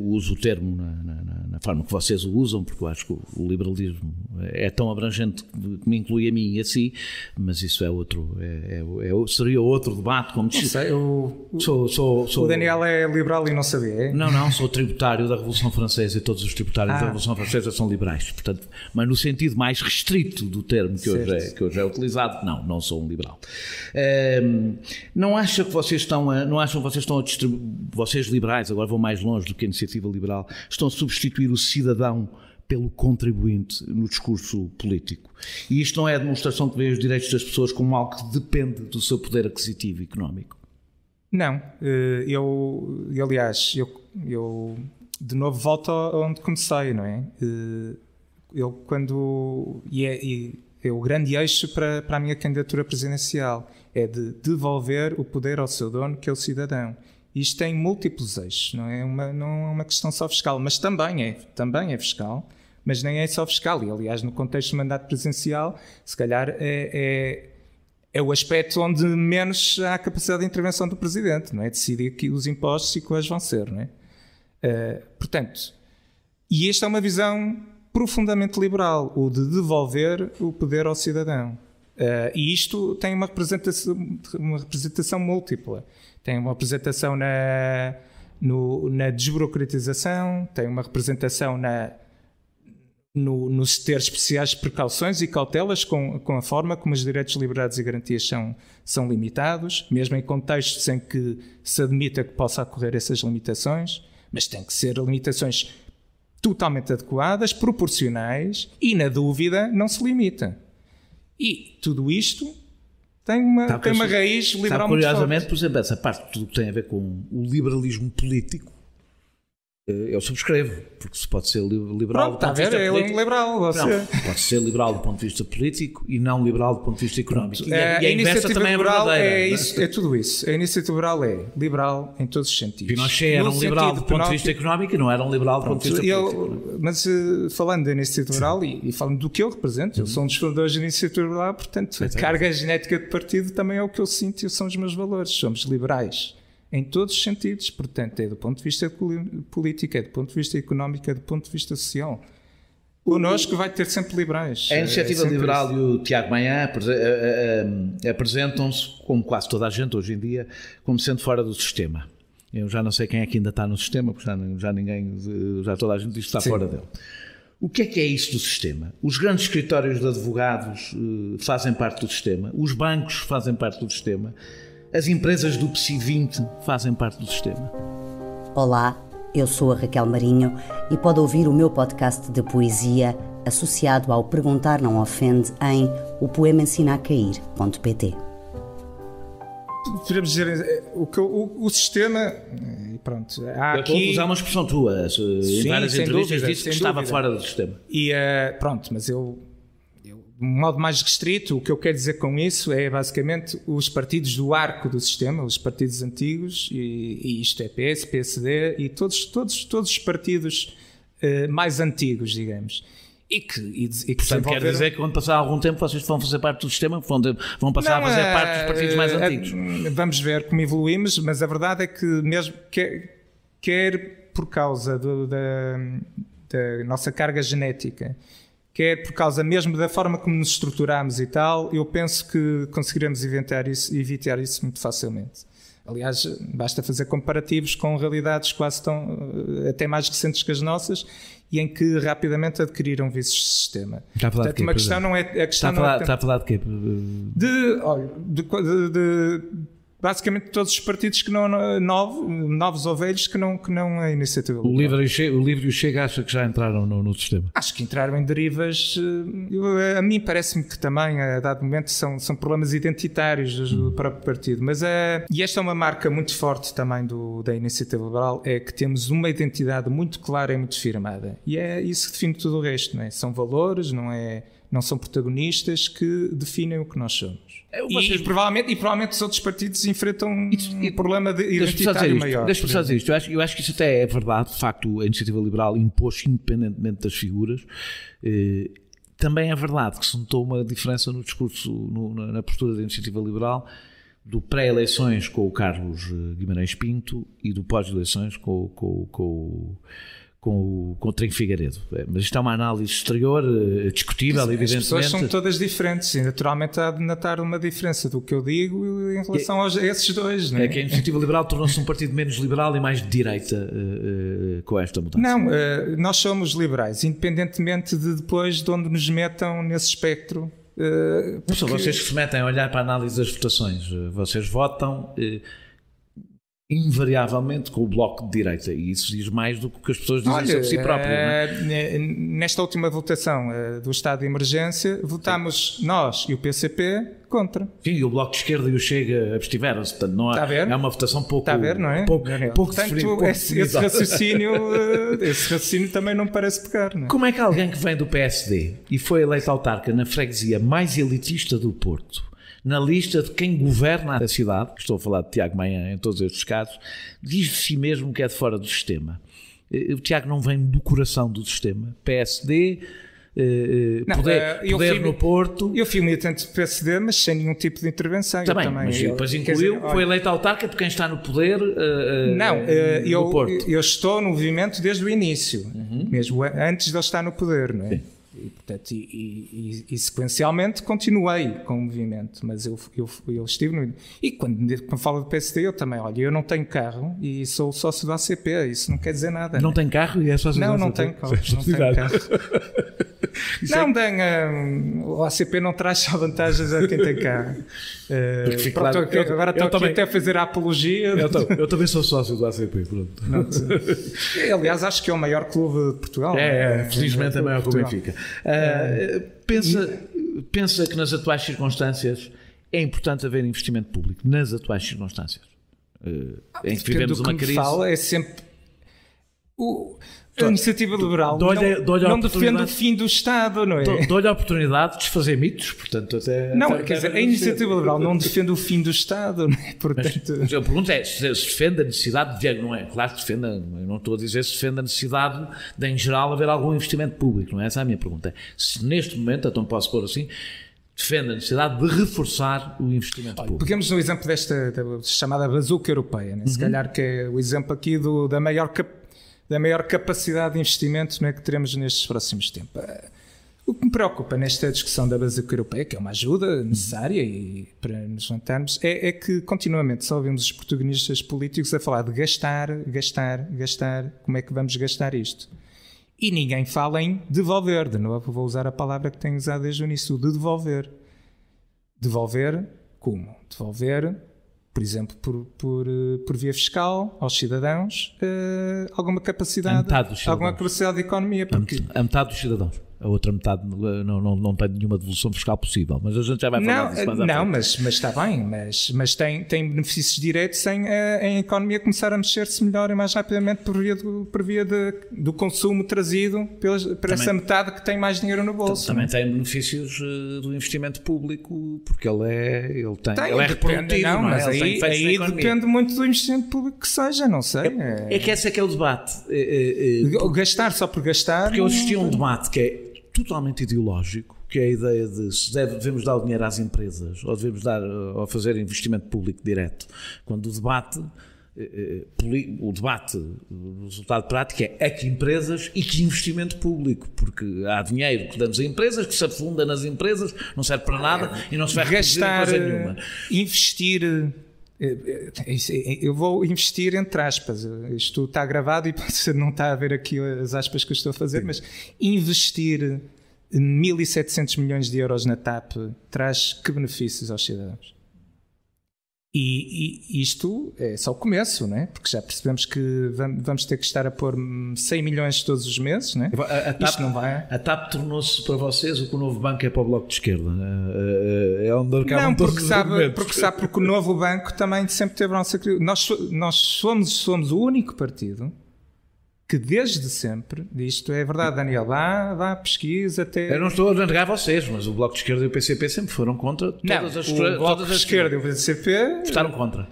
Uso o termo na forma que vocês o usam, porque eu acho que o liberalismo é tão abrangente que me inclui a mim e a si, mas isso é outro, seria outro debate. Como disse. O Daniel é liberal e não sabia, é? Não, sou tributário da Revolução Francesa e todos os tributários da Revolução Francesa são liberais, portanto, mas no sentido mais restrito do termo que hoje é utilizado, não sou um liberal. Não acham que vocês estão a distribuir, vocês liberais, agora vou mais longe do que a iniciativa liberal, estão a substituir o cidadão pelo contribuinte no discurso político. E isto não é a demonstração que vê os direitos das pessoas como algo que depende do seu poder aquisitivo e económico? Não. Eu de novo volto onde comecei, não é? É o grande eixo para a minha candidatura presidencial, é de devolver o poder ao seu dono, que é o cidadão. Isto tem múltiplos eixos, não é uma questão só fiscal, mas também é fiscal, mas nem é só fiscal. E, aliás, no contexto do mandato presidencial, se calhar é o aspecto onde menos há capacidade de intervenção do Presidente, não é? Decidir que os impostos e quais vão ser, não é? Portanto, e esta é uma visão profundamente liberal, o de devolver o poder ao cidadão. E isto tem uma representação múltipla. Tem uma representação na desburocratização, tem uma representação nos ter especiais precauções e cautelas com a forma como os direitos, liberdades e garantias são limitados, mesmo em contextos em que se admita que possa ocorrer essas limitações, mas tem que ser limitações totalmente adequadas, proporcionais e, na dúvida, não se limita. E tudo isto tem uma raiz liberal muito forte. Curiosamente, por exemplo, essa parte de tudo que tem a ver com o liberalismo político, eu subscrevo, porque se pode ser liberal. Pronto, está a ver, é um liberal. Pode ser liberal do ponto de vista político e não liberal do ponto de vista económico. E a iniciativa também liberal é tudo isso. A iniciativa liberal é liberal em todos os sentidos. Pinochet era um liberal do ponto de vista económico e não era um liberal do ponto de vista político. Mas falando da iniciativa liberal e falando do que eu represento, eu sou um dos fundadores da iniciativa liberal, portanto, a carga genética de partido também é o que eu sinto e são os meus valores. Somos liberais em todos os sentidos, portanto, é do ponto de vista político, é do ponto de vista económico, é do ponto de vista social. Connosco vai ter sempre liberais. A iniciativa liberal e o Tiago Maia apresentam-se, como quase toda a gente hoje em dia, como sendo fora do sistema. Eu já não sei quem é que ainda está no sistema, porque já toda a gente diz que está fora dele. O que é isso do sistema? Os grandes escritórios de advogados fazem parte do sistema, os bancos fazem parte do sistema, as empresas do PSI 20 fazem parte do sistema. Olá, eu sou a Raquel Marinho e pode ouvir o meu podcast de poesia associado ao Perguntar Não Ofende em opoemaensinacair.pt. Podemos dizer o sistema, e pronto, há aqui... Estou a usar uma expressão tua, em várias entrevistas disse que estava fora do sistema. E pronto, mas eu de um modo mais restrito, o que eu quero dizer com isso é basicamente os partidos do arco do sistema, os partidos antigos, e isto é PS, PSD e todos os partidos mais antigos, digamos. E que portanto, quer dizer que quando passar algum tempo vocês vão fazer parte do sistema, vão passar a fazer parte dos partidos mais antigos. Vamos ver como evoluímos, mas a verdade é que mesmo quer por causa da nossa carga genética, quer por causa mesmo da forma como nos estruturamos e tal, eu penso que conseguiremos evitar isso muito facilmente. Aliás, basta fazer comparativos com realidades quase até mais recentes que as nossas e em que rapidamente adquiriram vícios de sistema. Está a falar de quê? Uma questão não é... Está a falar de quê? Basicamente todos os partidos que não novos ou velhos que não a iniciativa liberal. O Livre e o Chega acha que já entraram no sistema? Acho que entraram em derivas. A mim parece-me que também a dado momento são problemas identitários do próprio partido, mas e esta é uma marca muito forte também da iniciativa liberal, é que temos uma identidade muito clara e muito firmada, e é isso que define tudo o resto, não é? São valores, não são protagonistas que definem o que nós somos. E provavelmente os outros partidos enfrentam um problema identitário maior. Deixa-me só dizer isto. Eu acho que isso até é verdade. De facto, a iniciativa liberal impôs independentemente das figuras. Também é verdade que se notou uma diferença no discurso, na postura da iniciativa liberal, do pré-eleições com o Carlos Guimarães Pinto e do pós-eleições com o Trinco Figueiredo. Mas isto é uma análise exterior, discutível, evidentemente. As pessoas são todas diferentes e naturalmente há de notar uma diferença do que eu digo em relação a esses dois. Não é? É que a iniciativa liberal tornou-se um partido menos liberal e mais de direita com esta mudança. Não, nós somos liberais, independentemente de depois de onde nos metam nesse espectro. Não são vocês que se metem a olhar para a análise das votações. Vocês votam... invariavelmente com o bloco de direita, e isso diz mais do que as pessoas dizem sobre si próprias. Não é? Nesta última votação do estado de emergência, votámos nós e o PCP contra. Sim, e o Bloco de Esquerda e o Chega abstiveram-se, portanto não é uma votação pouco... Está a ver, não é? Portanto, esse raciocínio também não parece pegar. Não é? Como é que alguém que vem do PSD e foi eleito autarca na freguesia mais elitista do Porto, na lista de quem governa a cidade, estou a falar de Tiago Maia em todos estes casos, diz de si mesmo que é de fora do sistema? O Tiago não vem do coração do sistema. PSD, poder no Porto... Eu fui militante do PSD, mas sem nenhum tipo de intervenção. Também, mas depois incluiu, foi eleito autarca de quem está no poder no Porto. Eu estou no movimento desde o início, mesmo antes de ele estar no poder, não é? Sim. E, portanto, e sequencialmente continuei com o movimento, mas eu estive no... E quando falo do PSD, eu também, olha, eu não tenho carro e sou sócio do ACP, isso não quer dizer nada. Não tem carro e é sócio do ACP? Não tenho carro. O ACP não traz só vantagens a quem tem carro. Agora estou aqui até a fazer a apologia. Eu também sou sócio do ACP, pronto. Aliás, acho que é o maior clube de Portugal. Felizmente é maior que o Benfica. Pensa que nas atuais circunstâncias é importante haver investimento público, nas atuais circunstâncias em que vivemos uma crise. Fala é sempre a iniciativa liberal não defende o fim do Estado, não é? Dou-lhe a oportunidade de desfazer mitos, portanto quer dizer, a iniciativa liberal não defende o fim do Estado, não é? Portanto... Mas a pergunta é, se defende a necessidade de, não é? Claro que defende, eu não estou a dizer se defende a necessidade de, em geral, haver algum investimento público, não é? Essa é a minha pergunta. Se neste momento, então posso pôr assim, defende a necessidade de reforçar o investimento público. Pegamos no exemplo desta chamada bazuca europeia, né? Se calhar que é o exemplo aqui da maior capacidade de investimento, não é, que teremos nestes próximos tempos. O que me preocupa nesta discussão da Básica Europeia, que é uma ajuda necessária e para nos levantarmos, é que continuamente só ouvimos os protagonistas políticos a falar de gastar, como é que vamos gastar isto? E ninguém fala em devolver. De novo, vou usar a palavra que tenho usado desde o início, de devolver. Devolver como? Devolver, por exemplo, por via fiscal aos cidadãos alguma capacidade de economia. A metade dos cidadãos. A outra metade não tem nenhuma devolução fiscal possível, mas a gente já vai falar disso mais à frente. Não, mas está bem, mas tem benefícios diretos sem a economia começar a mexer-se melhor e mais rapidamente por via do consumo trazido por essa metade que tem mais dinheiro no bolso. Também tem benefícios do investimento público, porque ele é reprodutivo. Não, mas aí depende muito do investimento público que seja, não sei. É que esse é que é o debate. Gastar só por gastar. Porque existia um debate que é totalmente ideológico, que é a ideia de se devemos dar o dinheiro às empresas ou devemos dar ou fazer investimento público direto, quando o resultado prático é que empresas e que investimento público, porque há dinheiro que damos a empresas, que se afunda nas empresas, não serve para nada e não se vai gastar coisa nenhuma. Investir... Eu vou investir entre aspas, isto está gravado e você não está a ver aqui as aspas que eu estou a fazer, mas investir 1.700 milhões de euros na TAP traz que benefícios aos cidadãos? E isto é só o começo, não é? Porque já percebemos que vamos ter que estar a pôr 100 milhões todos os meses, não é? Isto não vai. A TAP tornou-se para vocês o que o novo banco é para o Bloco de Esquerda. É onde acabam todos os argumentos. Porque o novo banco também sempre teve a nossa... Nós somos o único partido que desde sempre, isto é verdade, Daniel, vá pesquisa até... Eu não estou a negar vocês, mas o Bloco de Esquerda e o PCP sempre foram contra todas as... O Bloco de Esquerda e o PCP... Votaram contra.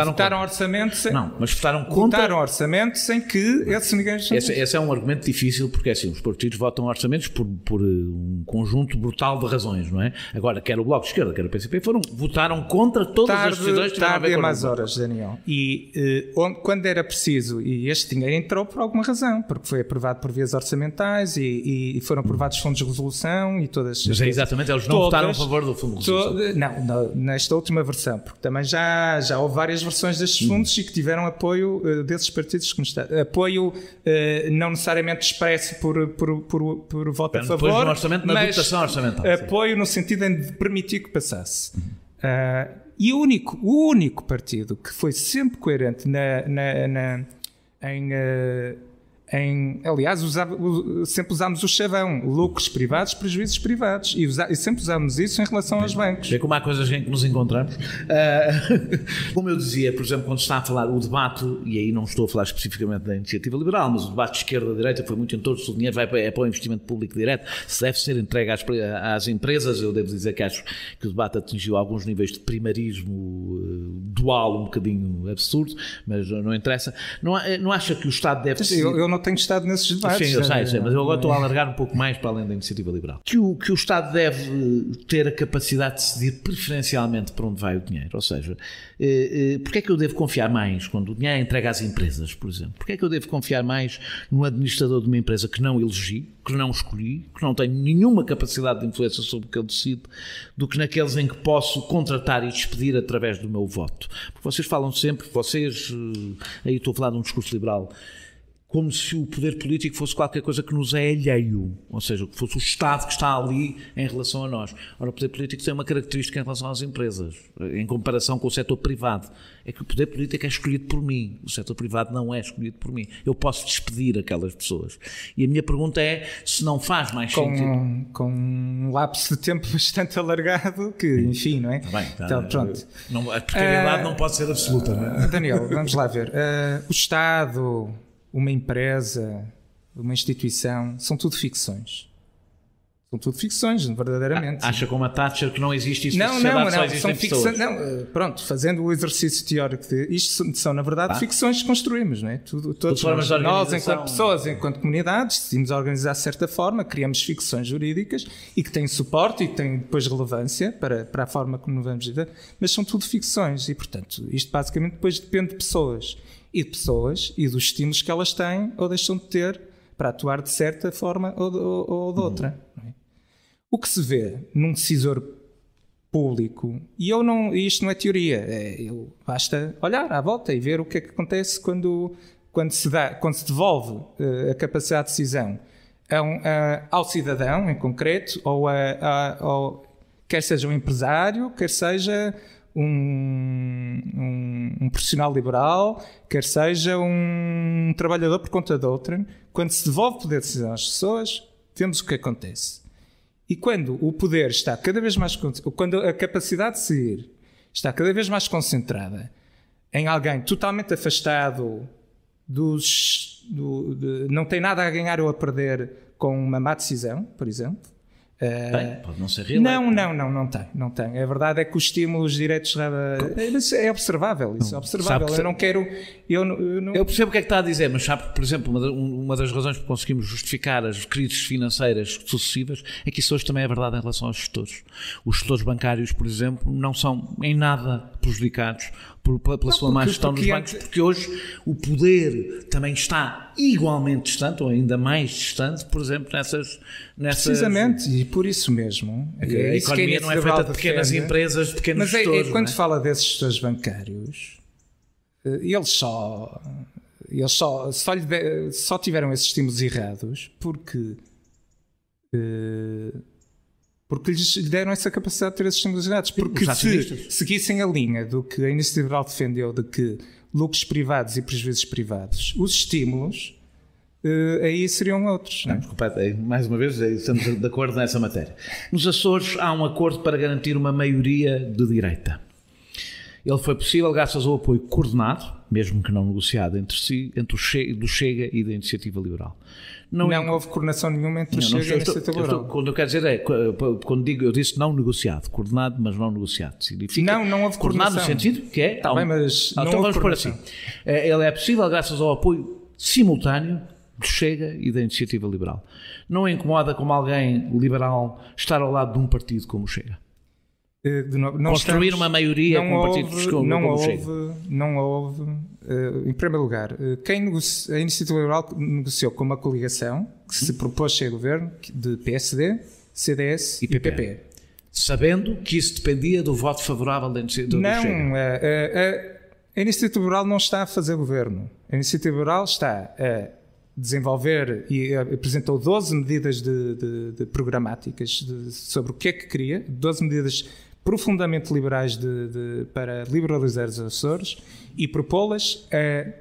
Votaram orçamento sem... Não, mas votaram contra... Votaram orçamento sem que ninguém... Esse é um argumento difícil, porque assim, os partidos votam orçamentos por um conjunto brutal de razões, não é? Agora, quer o Bloco de Esquerda, quer o PCP, votaram contra todas as decisões que tiveram a ver com mais horas, Daniel. E quando era preciso, e este dinheiro entrou por alguma razão, porque foi aprovado por vias orçamentais e foram aprovados fundos de resolução e todas... Mas é exatamente, eles não votaram a favor do fundo de resolução. Não, nesta última versão, porque também já houve várias versões destes fundos e que tiveram apoio desses partidos que apoio não necessariamente expresso por voto a favor, depois no orçamento, na dotação orçamental, apoio no sentido de permitir que passasse. E o único partido que foi sempre coerente aliás, sempre usámos o chavão, lucros privados, prejuízos privados, e sempre usámos isso em relação aos bancos. É como há coisas em que nos encontramos. Como eu dizia, por exemplo, quando se está a falar o debate, e aí não estou a falar especificamente da iniciativa liberal, mas o debate de esquerda-direita foi muito em torno se o dinheiro é para o investimento público direto, se deve ser entregue às empresas. Eu devo dizer que acho que o debate atingiu alguns níveis de primarismo dual um bocadinho absurdo, mas não interessa. Não acha que o Estado deve ser... Eu não tenho estado nesses debates. Sim, eu sei, mas eu agora estou a alargar um pouco mais para além da iniciativa liberal. Que o Estado deve ter a capacidade de decidir preferencialmente para onde vai o dinheiro. Ou seja, porque é que eu devo confiar mais quando o dinheiro é entregue às empresas, por exemplo? Porque é que eu devo confiar mais no administrador de uma empresa que não elegi, que não escolhi, que não tenho nenhuma capacidade de influência sobre o que ele decide, do que naqueles em que posso contratar e despedir através do meu voto? Porque vocês falam sempre, aí estou a falar de um discurso liberal, como se o poder político fosse qualquer coisa que nos é alheio, ou seja, que fosse o Estado que está ali em relação a nós. Ora, o poder político tem uma característica em relação às empresas, em comparação com o setor privado, é que o poder político é escolhido por mim, o setor privado não é escolhido por mim. Eu posso despedir aquelas pessoas. E a minha pergunta é se não faz mais sentido... Com um lapso de tempo bastante alargado, que enfim, não é? Bem, então, pronto. A precariedade não pode ser absoluta, não é? Daniel, vamos lá ver. O Estado... uma empresa, uma instituição, são tudo ficções. São tudo ficções, verdadeiramente. Acha como a Thatcher que não existe isso? Não, são ficções. Pronto, fazendo o exercício teórico de isto são na verdade ficções que construímos, não é? Todos nós, enquanto pessoas, enquanto comunidades, decidimos organizar de certa forma, criamos ficções jurídicas e que têm suporte e que têm depois relevância para a forma como vamos viver, mas são tudo ficções e, portanto, isto basicamente depois depende de pessoas e dos estímulos que elas têm ou deixam de ter para atuar de certa forma ou de outra. Não é? O que se vê num decisor público, e isto não é teoria, basta olhar à volta e ver o que é que acontece quando se devolve a capacidade de decisão ao cidadão em concreto, ou quer seja um empresário, quer seja um profissional liberal, quer seja um trabalhador por conta de outrem. Quando se devolve o poder de decisão às pessoas, vemos o que acontece. E quando o poder está cada vez mais... Quando a capacidade de decidir está cada vez mais concentrada em alguém totalmente afastado não tem nada a ganhar ou a perder com uma má decisão, por exemplo. Bem, pode não ser real. Não tem. A verdade é que os estímulos diretos é observável. Isso é observável. Eu percebo o que é que está a dizer, mas sabe que, por exemplo, uma das razões por conseguimos justificar as crises financeiras sucessivas é que isso hoje também é verdade em relação aos gestores. Os gestores bancários, por exemplo, não são em nada prejudicados pela sua má gestão dos bancos, porque hoje o poder também está igualmente distante, ou ainda mais distante, por exemplo, nessas... Precisamente, e por isso mesmo. A economia não é feita de pequenas empresas, de pequenos gestores. Mas quando fala desses gestores bancários, eles só tiveram esses estímulos errados porque lhes deram essa capacidade de ter esses estímulos errados. Porque se seguissem a linha do que a Iniciativa Liberal defendeu, de que lucros privados e prejuízos privados, os estímulos aí seriam outros. Não, mais uma vez, estamos de acordo nessa matéria. Nos Açores há um acordo para garantir uma maioria de direita. Ele foi possível graças ao apoio coordenado, mesmo que não negociado entre si, do Chega e da Iniciativa Liberal. Não houve coordenação nenhuma entre o Chega e a Iniciativa Liberal. Quando eu quero dizer quando eu disse não negociado, coordenado, mas não negociado. Significa não houve coordenação. Coordenado no sentido que é... mas então vamos pôr assim. Ele é possível graças ao apoio simultâneo do Chega e da Iniciativa Liberal. Não incomoda como alguém liberal estar ao lado de um partido como o Chega? Construir uma maioria com partidos como o Chega? Não houve. Em primeiro lugar, a Iniciativa Liberal negociou com uma coligação que se propôs ser governo de PSD, CDS e PP. Sabendo que isso dependia do voto favorável do Chega? Não, a Iniciativa Liberal não está a fazer governo. A Iniciativa Liberal está a desenvolver e apresentou 12 medidas de programáticas sobre o que é que queria, 12 medidas profundamente liberais para liberalizar os Açores e propô-las a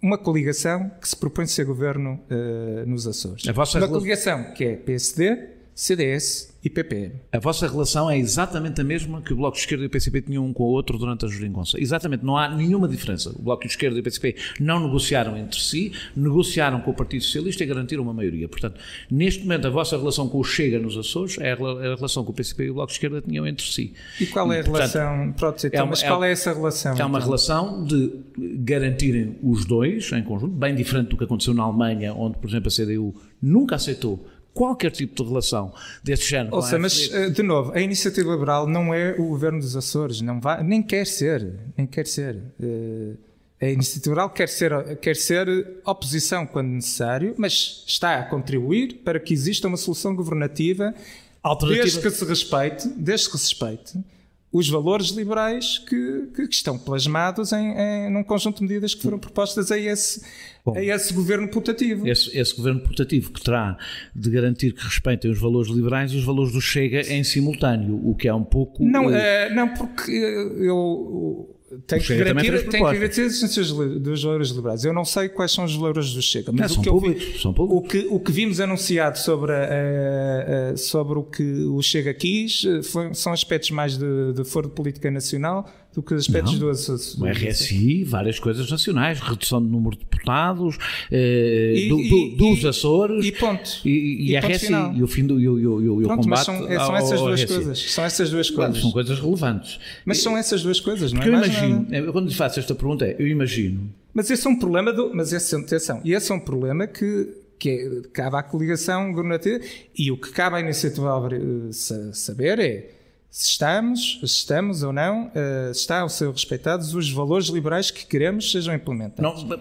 uma coligação que se propõe ser governo nos Açores. Uma coligação que é PSD, CDS e PP. A vossa relação é exatamente a mesma que o Bloco de Esquerda e o PCP tinham um com o outro durante a geringonça. Exatamente, não há nenhuma diferença. O Bloco de Esquerda e o PCP não negociaram entre si, negociaram com o Partido Socialista e garantiram uma maioria. Portanto, neste momento, a vossa relação com o Chega nos Açores é a relação que o PCP e o Bloco de Esquerda tinham entre si. E qual é a relação? Mas qual é essa relação? É uma relação de garantirem os dois em conjunto, bem diferente do que aconteceu na Alemanha, onde, por exemplo, a CDU nunca aceitou qualquer tipo de relação desse género. Ou seja, mas, de novo, a Iniciativa Liberal não é o governo dos Açores, nem quer ser. A Iniciativa Liberal quer ser oposição quando necessário, mas está a contribuir para que exista uma solução governativa desde que se respeite os valores liberais que estão plasmados num conjunto de medidas que foram propostas a esse governo putativo. Esse governo putativo que terá de garantir que respeitem os valores liberais e os valores do Chega em simultâneo, o que é um pouco... Não, porque eu... Tem que garantir a existência dos valores liberais. Eu não sei quais são os valores do Chega, mas são públicos. O que vimos anunciado sobre o que o Chega quis são aspectos mais de foro de política nacional do que aspectos do RSI, várias coisas nacionais, redução do número de deputados, dos Açores e ponto. E RSI final. E o fim do combate. São essas duas coisas. São essas duas coisas. São coisas relevantes. Mas são essas duas coisas, não é? Eu imagino, quando lhe faço esta pergunta, eu imagino. Mas esse é um problema esse é um problema que cabe à coligação governativa, e o que cabe à Iniciativa saber é se estamos ou não, estão a ser respeitados os valores liberais que queremos sejam implementados. Não,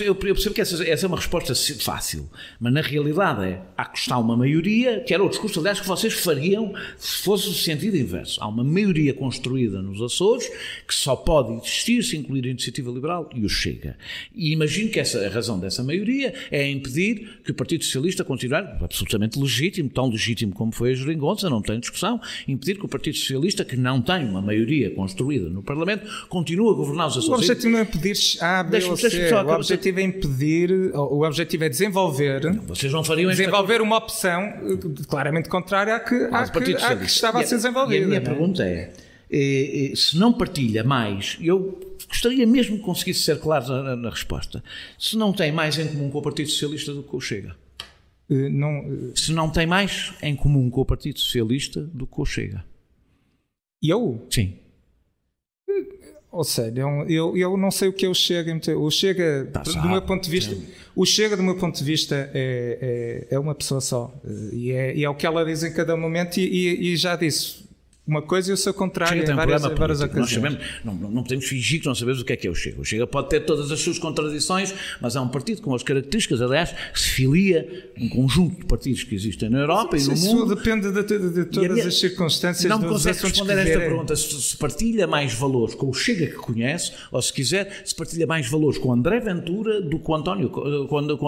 eu percebo que essa é uma resposta fácil, mas na realidade há que estar uma maioria, que era o discurso, aliás, que vocês fariam se fosse o sentido inverso. Há uma maioria construída nos Açores que só pode existir se incluir a Iniciativa Liberal e o Chega. E imagino que a razão dessa maioria é impedir que o Partido Socialista continuar, absolutamente legítimo, tão legítimo como foi a Geringonça, não tem discussão, impedir que o Partido Socialista, que não tem uma maioria construída no Parlamento, continue a governar os Açores. O objetivo não é impedir A, B ou C. O objetivo é impedir, o objetivo é desenvolver. Vocês não fariam desenvolver uma opção claramente contrária à que estava a ser desenvolvida. E a minha pergunta é, se não partilha mais, eu gostaria mesmo que conseguisse ser claro na resposta, se não tem mais em comum com o Partido Socialista do que com o Chega? Se não tem mais em comum com o Partido Socialista do que o Chega? Eu? Sim. Ou seja, eu não sei o que é o Chega. O Chega, do meu ponto de vista, o Chega, do meu ponto de vista, é uma pessoa só. E é o que ela diz em cada momento e já disse. Uma coisa e o seu contrário em várias ocasiões. Não podemos fingir que não sabemos o que é o Chega. O Chega pode ter todas as suas contradições, mas é um partido com as características, aliás, que se filia um conjunto de partidos que existem na Europa e no mundo. Isso depende de todas as circunstâncias. Não me consegue responder a esta pergunta se partilha mais valores com o Chega que conhece, ou se quiser, se partilha mais valores com o André Ventura do que com o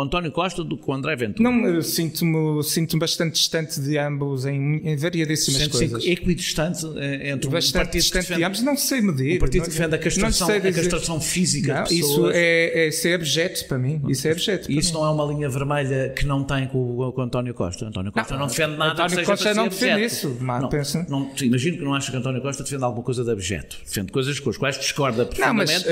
António Costa do que com o André Ventura. Não, sinto-me bastante distante de ambos em variadíssimas coisas. Equidistante entre bastante um partido distante de ambos, não sei medir. Um partido que defende a castração física não, de pessoas. Isso é abjeto para mim. Isso não é uma linha vermelha que não tem com o António Costa. António Costa não defende nada. António Costa não defende isso. Imagino que não acha que António Costa defende alguma coisa de abjeto. Defende coisas com as quais discorda profundamente,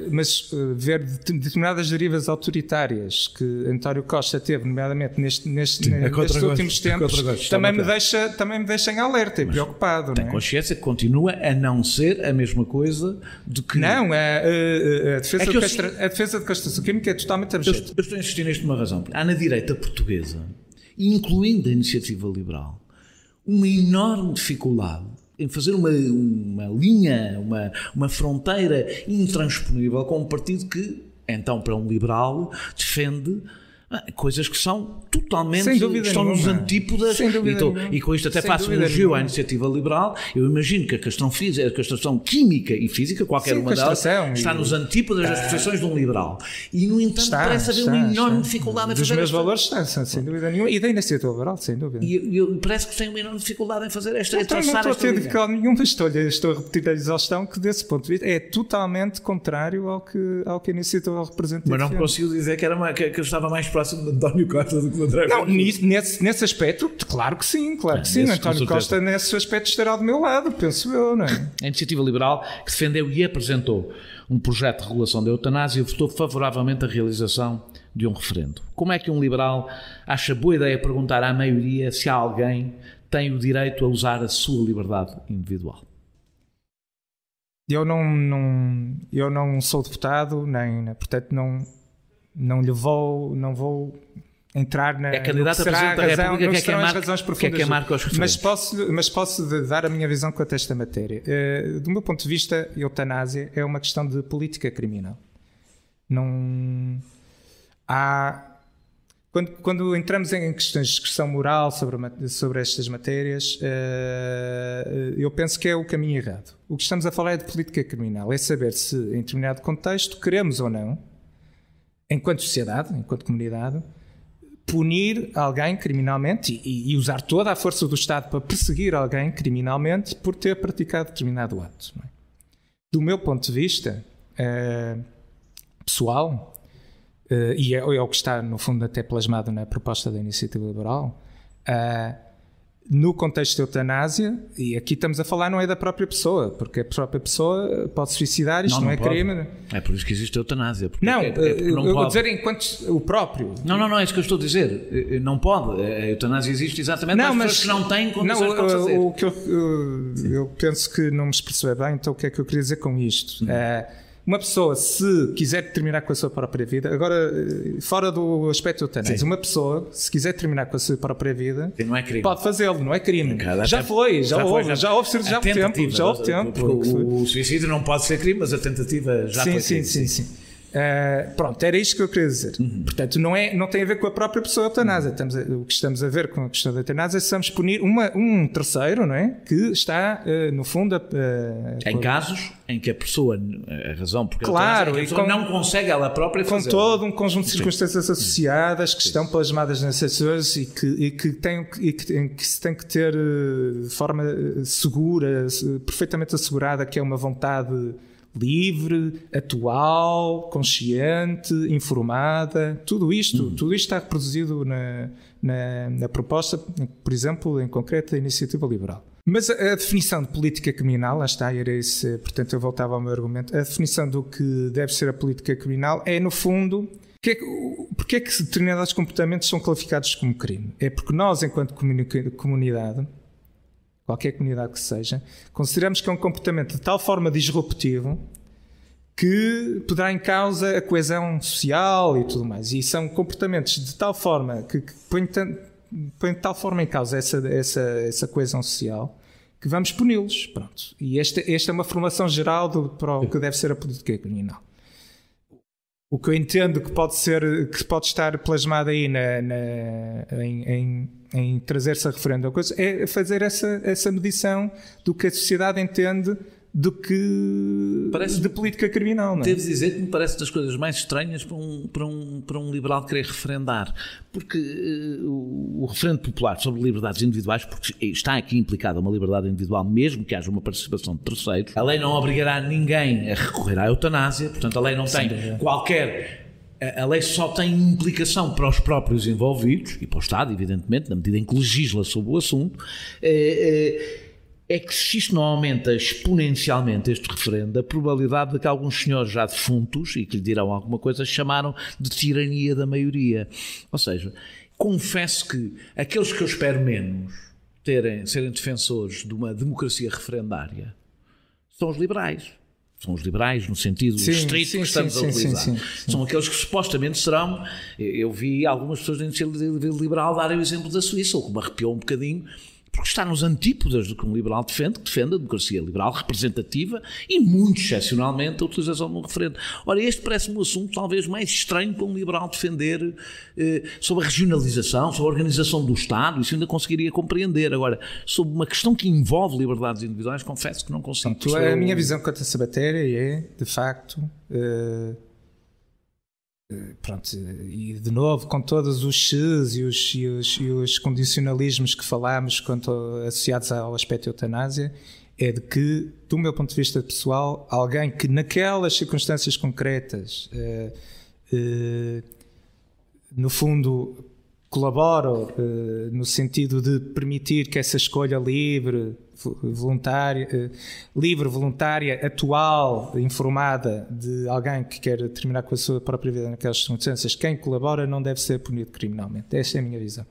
mas ver determinadas derivas autoritárias que António Costa teve, nomeadamente nestes últimos tempos, também me deixa em alerta e preocupado. Tem consciência que continua a não ser a mesma coisa do que... Não, a defesa de castração química é totalmente abjeta. Eu estou a insistir nisto por uma razão. Há na direita portuguesa, incluindo a Iniciativa Liberal, uma enorme dificuldade em fazer uma linha, uma fronteira intransponível com um partido que, então, para um liberal, defende coisas que são totalmente, estão nos antípodas, e com isto até faço um elogio à Iniciativa Liberal. Eu imagino que a castração química e física, qualquer uma delas, está nos antípodas das posições de um liberal. E, no entanto, parece haver uma enorme dificuldade em fazer... Dos meus valores está, sem dúvida nenhuma, e da Iniciativa Liberal, sem dúvida. E parece que tem uma enorme dificuldade em fazer esta... Não estou a ter dificuldade nenhuma, estou a repetir a exaustão que, desse ponto de vista, é totalmente contrário ao que a Iniciativa representa. Mas não consigo dizer que eu estava mais próximo de António Costa do que o André. Não, nesse aspecto, claro que sim. António Costa, nesse aspecto, estará do meu lado, penso eu, não é? A Iniciativa Liberal, que defendeu e apresentou um projeto de regulação da eutanásia, votou favoravelmente a realização de um referendo. Como é que um liberal acha boa ideia perguntar à maioria se alguém tem o direito a usar a sua liberdade individual? Eu não sou deputado, portanto não vou entrar na... É candidato a Presidente da República, que é marca os referendos. Mas posso dar a minha visão quanto a esta matéria. Do meu ponto de vista, a eutanásia é uma questão de política criminal. Não há... Quando entramos em questões de discussão moral sobre estas matérias, eu penso que é o caminho errado. O que estamos a falar é de política criminal, é saber se, em determinado contexto, queremos ou não, enquanto sociedade, enquanto comunidade, punir alguém criminalmente e usar toda a força do Estado para perseguir alguém criminalmente por ter praticado determinado ato. Não é? Do meu ponto de vista pessoal, e é o que está, no fundo, até plasmado na proposta da Iniciativa Liberal, no contexto de eutanásia, e aqui estamos a falar não é da própria pessoa, porque a própria pessoa pode suicidar, isto não é crime. É por isso que existe a eutanásia. Eu vou dizer enquanto o próprio. Não, é isso que eu estou a dizer. Não pode. A eutanásia existe exatamente para as pessoas que não têm condições para fazer. O que eu penso que não me expressou bem, então o que é que eu queria dizer com isto? uma pessoa, se quiser terminar com a sua própria vida, agora, fora do aspecto eutanásia, uma pessoa, se quiser terminar com a sua própria vida, não é crime. Pode fazê-lo, não é crime. Já houve tempo. O suicídio não pode ser crime, mas a tentativa já foi crime. Sim. Pronto, era isto que eu queria dizer. Portanto, não tem a ver com a própria pessoa eutanásia. O que estamos a ver com a questão da eutanásia é se vamos punir um terceiro, não é? Que está, no fundo... em casos em que a pessoa, a razão porque claro, a pessoa não consegue ela própria fazer. Com todo um conjunto de circunstâncias associadas que estão plasmadas nessas pessoas e que se tem que ter de forma segura, perfeitamente assegurada, que é uma vontade livre, atual, consciente, informada, tudo isto está reproduzido na proposta, por exemplo, em concreto, da Iniciativa Liberal. Mas a definição de política criminal, lá está, era esse, portanto eu voltava ao meu argumento, a definição do que deve ser a política criminal é, no fundo, porque é que determinados comportamentos são qualificados como crime? É porque nós, enquanto comunidade, qualquer comunidade que seja, consideramos que é um comportamento de tal forma disruptivo que poderá em causa a coesão social e tudo mais. E são comportamentos de tal forma que põem de tal forma em causa essa coesão social que vamos puni-los. Pronto. E esta é uma formação geral para o que deve ser a política criminal. O que eu entendo que pode estar plasmado aí em trazer-se a referendo a coisa, é fazer essa medição do que a sociedade entende de política criminal. Não é? Devo dizer que me parece das coisas mais estranhas para um liberal querer referendar, porque o referendo popular sobre liberdades individuais, porque está aqui implicada uma liberdade individual, mesmo que haja uma participação de terceiros, a lei não obrigará ninguém a recorrer à eutanásia, portanto a lei não tem qualquer... A lei só tem implicação para os próprios envolvidos e para o Estado, evidentemente, na medida em que legisla sobre o assunto. É que se isto não aumenta exponencialmente este referendo, a probabilidade de que alguns senhores já defuntos, e que lhe dirão alguma coisa, chamaram de tirania da maioria. Ou seja, confesso que aqueles que eu espero menos serem defensores de uma democracia referendária são os liberais. São os liberais no sentido estrito que estamos a utilizar. São aqueles que supostamente serão... Eu vi algumas pessoas da iniciativa liberal darem o exemplo da Suíça, o que me arrepiou um bocadinho, porque está nos antípodas do que um liberal defende, que defende a democracia liberal representativa e, muito excepcionalmente, a utilização de um referendo. Ora, este parece-me um assunto talvez mais estranho para um liberal defender sobre a regionalização, sobre a organização do Estado, isso ainda conseguiria compreender. Agora, sobre uma questão que envolve liberdades individuais, confesso que não consigo. A minha visão quanto a essa matéria é, de facto... Pronto, e de novo com todos os X e os condicionalismos que falámos associados ao aspecto eutanásia, é de que, do meu ponto de vista pessoal, alguém que naquelas circunstâncias concretas no fundo colabora no sentido de permitir que essa escolha livre, voluntária, atual, informada de alguém que quer terminar com a sua própria vida naquelas circunstâncias, quem colabora não deve ser punido criminalmente. Esta é a minha visão.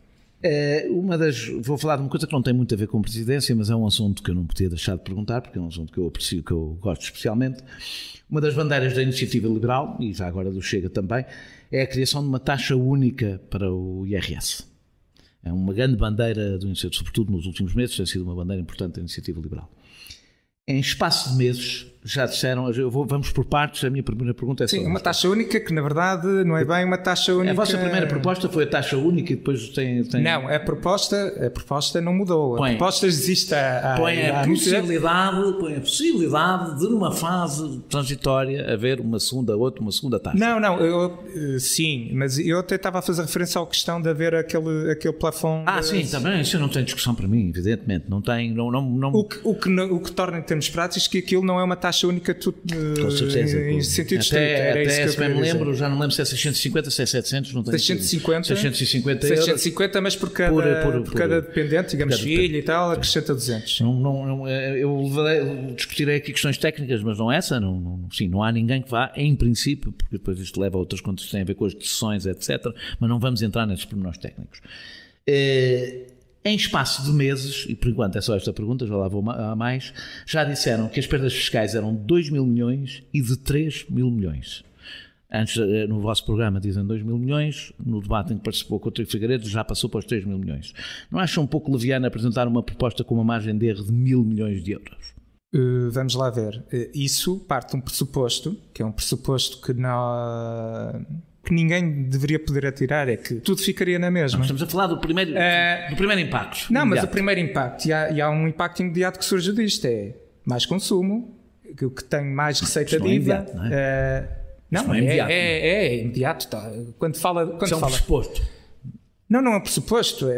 Vou falar de uma coisa que não tem muito a ver com presidência, mas é um assunto que eu não podia deixar de perguntar, porque é um assunto que eu aprecio, que eu gosto especialmente. Uma das bandeiras da Iniciativa Liberal, e já agora do Chega também, é a criação de uma taxa única para o IRS. É uma grande bandeira do Iniciativa, sobretudo nos últimos meses, tem sido uma bandeira importante da Iniciativa Liberal. Em espaço de meses, já disseram, vamos por partes, a minha primeira pergunta é sim, uma taxa única que na verdade não é bem uma taxa única. A vossa primeira proposta foi a taxa única e depois tem... Não, a proposta não mudou. A proposta existe põe a possibilidade de numa fase transitória haver uma segunda taxa. Sim, mas eu até estava a fazer referência à questão de haver aquele plafond. Sim, também, isso não tem discussão para mim, evidentemente. Não tem... O que torna em termos práticos que aquilo não é uma taxa única com certeza, em sentido estrito. Até se bem me lembro, já não lembro se é 650, se é 700, não tenho 650, mas por cada dependente, digamos, filho e tal, acrescenta 200. Eu discutirei aqui questões técnicas, mas não essa, não há ninguém que vá, em princípio, porque depois isto leva a outras contas que têm a ver com as decisões, etc., mas não vamos entrar nesses pormenores técnicos. em espaço de meses, e por enquanto é só esta pergunta, já lá vou a mais, já disseram que as perdas fiscais eram de 2 mil milhões e de 3 mil milhões. Antes, no vosso programa, dizem 2 mil milhões, no debate em que participou o Coutinho Figueiredo já passou para os 3 mil milhões. Não acham um pouco leviano apresentar uma proposta com uma margem de erro de 1.000 milhões de euros? Vamos lá ver. Isso parte de um pressuposto, que é um pressuposto que ninguém deveria poder atirar, é que tudo ficaria na mesma. Não, estamos a falar do primeiro impacto. Não, mas o primeiro impacto, e há um impacto imediato que surge disto, é mais consumo, que o que tem mais receita de IVA... Não, é imediato. Tá. Quando fala... Isso é um pressuposto. Não é um pressuposto.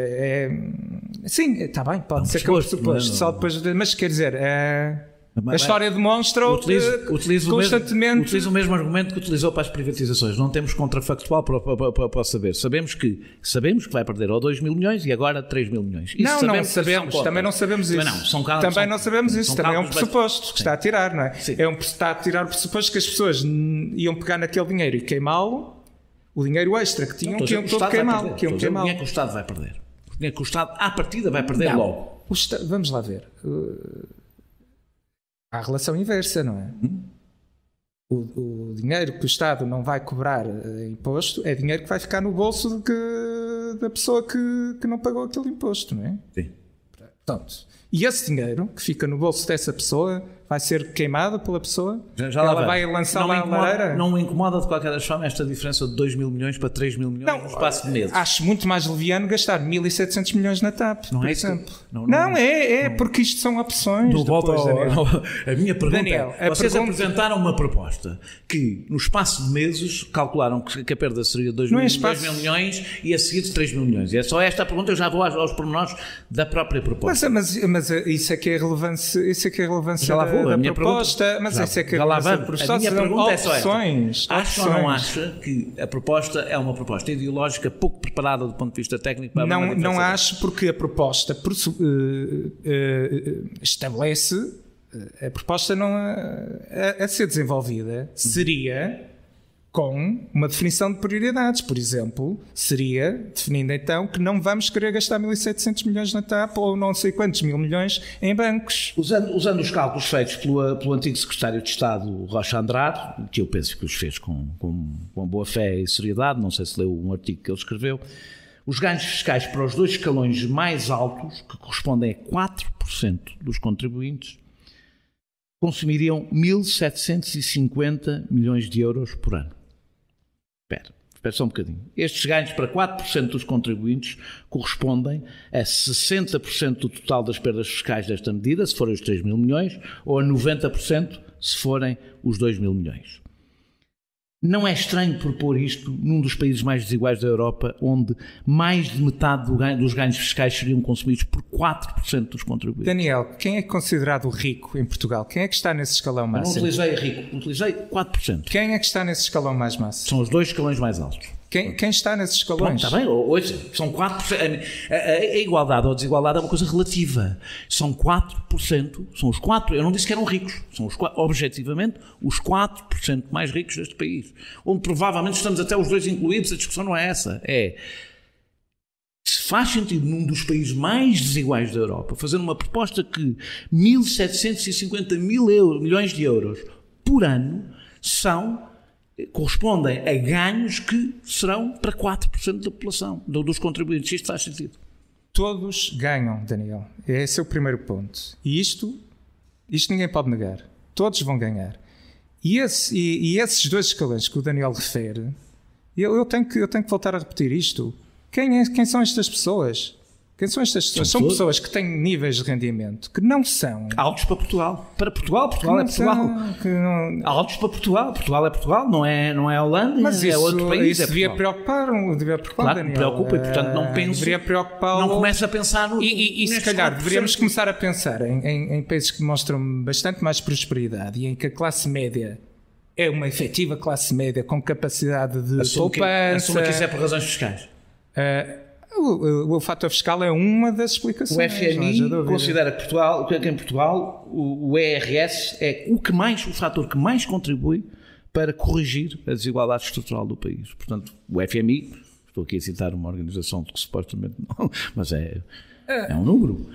Sim, está bem, pode ser que é um pressuposto. Só depois, mas quer dizer, a história demonstra constantemente... Utiliza o mesmo argumento que utilizou para as privatizações. Não temos contrafactual para saber. Sabemos que vai perder ou 2 mil milhões e agora 3 mil milhões. Isso não sabemos. Também não sabemos isso. Também não sabemos isso. Também é um pressuposto que está a tirar, não é? Está a tirar o pressuposto que as pessoas iam pegar naquele dinheiro e queimá-lo. O dinheiro extra que tinham, que iam todo queimá-lo. O dinheiro que o Estado vai perder. O dinheiro que o Estado, à partida, vai perder logo. Vamos lá ver. Há a relação inversa, não é? O dinheiro que o Estado não vai cobrar imposto é dinheiro que vai ficar no bolso da pessoa que não pagou aquele imposto, não é? Sim. Portanto, e esse dinheiro que fica no bolso dessa pessoa vai ser queimado pela pessoa? Ela vai lançar lá a lareira? Não me incomoda de qualquer forma esta diferença de 2 mil milhões para 3 mil milhões no espaço de meses. Acho muito mais leviano gastar 1.700 milhões na TAP, por exemplo. Porque isto são opções. A minha pergunta vocês apresentaram uma proposta que no espaço de meses calcularam que a perda seria de 2 mil milhões e a seguir de 3 mil milhões. E é só esta pergunta, eu já vou aos pormenores da própria proposta. Mas isso é que é relevância. Isso é que é relevância já lá vou. A minha proposta, pergunta, mas isso é que já lá vamos. A minha pergunta é só esta. Acha ou não acha que a proposta é uma proposta ideológica pouco preparada do ponto de vista técnico para não acho, porque a proposta estabelece a proposta não a ser desenvolvida seria com uma definição de prioridades. Por exemplo, seria definindo então que não vamos querer gastar 1.700 milhões na TAP ou não sei quantos mil milhões em bancos. Usando os cálculos feitos pelo antigo secretário de Estado, Rocha Andrade, que eu penso que os fez com boa fé e seriedade, não sei se leu um artigo que ele escreveu, os ganhos fiscais para os 2 escalões mais altos, que correspondem a 4% dos contribuintes, consumiriam 1.750 milhões de euros por ano. Espera só um bocadinho. Estes ganhos para 4% dos contribuintes correspondem a 60% do total das perdas fiscais desta medida, se forem os 3 mil milhões, ou a 90% se forem os 2 mil milhões. Não é estranho propor isto num dos países mais desiguais da Europa, onde mais de metade dos ganhos fiscais seriam consumidos por 4% dos contribuintes. Daniel, quem é considerado rico em Portugal? Quem é que está nesse escalão máximo? Eu não utilizei rico, utilizei 4%. Quem é que está nesse escalão mais máximo? São os 2 escalões mais altos. Quem está nesses escalões? Está bem, hoje são 4%. A igualdade ou desigualdade é uma coisa relativa. São 4%, são os 4%, eu não disse que eram ricos, são objetivamente os 4% mais ricos deste país. Onde provavelmente estamos até os 2 incluídos, a discussão não é essa. Se faz sentido num dos países mais desiguais da Europa fazer uma proposta que 1.750 milhões de euros por ano correspondem a ganhos que serão para 4% da população, dos contribuintes. Isto faz sentido. Todos ganham, Daniel. Esse é o primeiro ponto. E isto ninguém pode negar. Todos vão ganhar. E esses 2 escalões que o Daniel refere, eu tenho que voltar a repetir isto. Quem são estas pessoas? Quem são estas pessoas? São pessoas que têm níveis de rendimento que não são altos para Portugal. Para Portugal é Portugal. Altos para Portugal. Portugal é Portugal, não é Holanda, mas é outro país. Isso devia preocupar, claro, Daniel. Preocupa e, portanto, não penso. Deveria preocupar. Não começa a pensar no. E se calhar deveríamos começar a pensar em países que demonstram bastante mais prosperidade e em que a classe média é uma efetiva classe média com capacidade de poupança. Assuma que isso é por razões fiscais. O fator fiscal é uma das explicações. O FMI considera que em Portugal o ERS é o fator que mais contribui para corrigir a desigualdade estrutural do país. Portanto, o FMI, estou aqui a citar uma organização que supostamente não, mas É um número.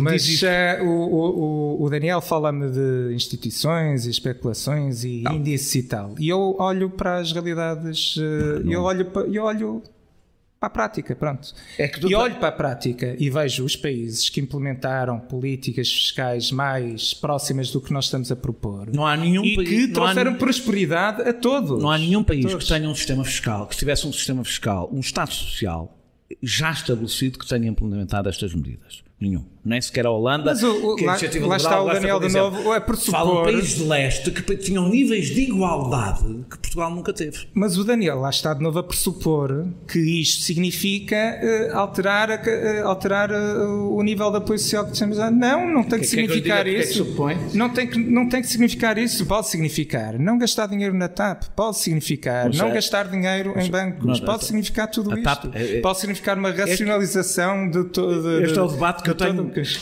Mas o Daniel fala-me de instituições e especulações e índices e tal. E eu olho para as realidades, eu olho para a prática, pronto. E olho para a prática e vejo os países que implementaram políticas fiscais mais próximas do que nós estamos a propor. Não há nenhum país que trouxeram prosperidade a todos. Não há nenhum país que tenha um sistema fiscal, que tivesse um sistema fiscal, um Estado social já estabelecido que tenha implementado estas medidas. Nenhum. Nem sequer a Holanda. Mas lá está o Daniel de novo. É por supor... Falam países de leste que tinham níveis de igualdade que Portugal nunca teve. Mas o Daniel lá está de novo a pressupor que isto significa alterar o nível de apoio social que temos. Não tem que significar isso. Não tem que significar isso. Pode significar não gastar dinheiro na TAP. Pode significar não gastar dinheiro em bancos. Pode significar tudo isto. Pode significar uma racionalização de todo. Este é o debate que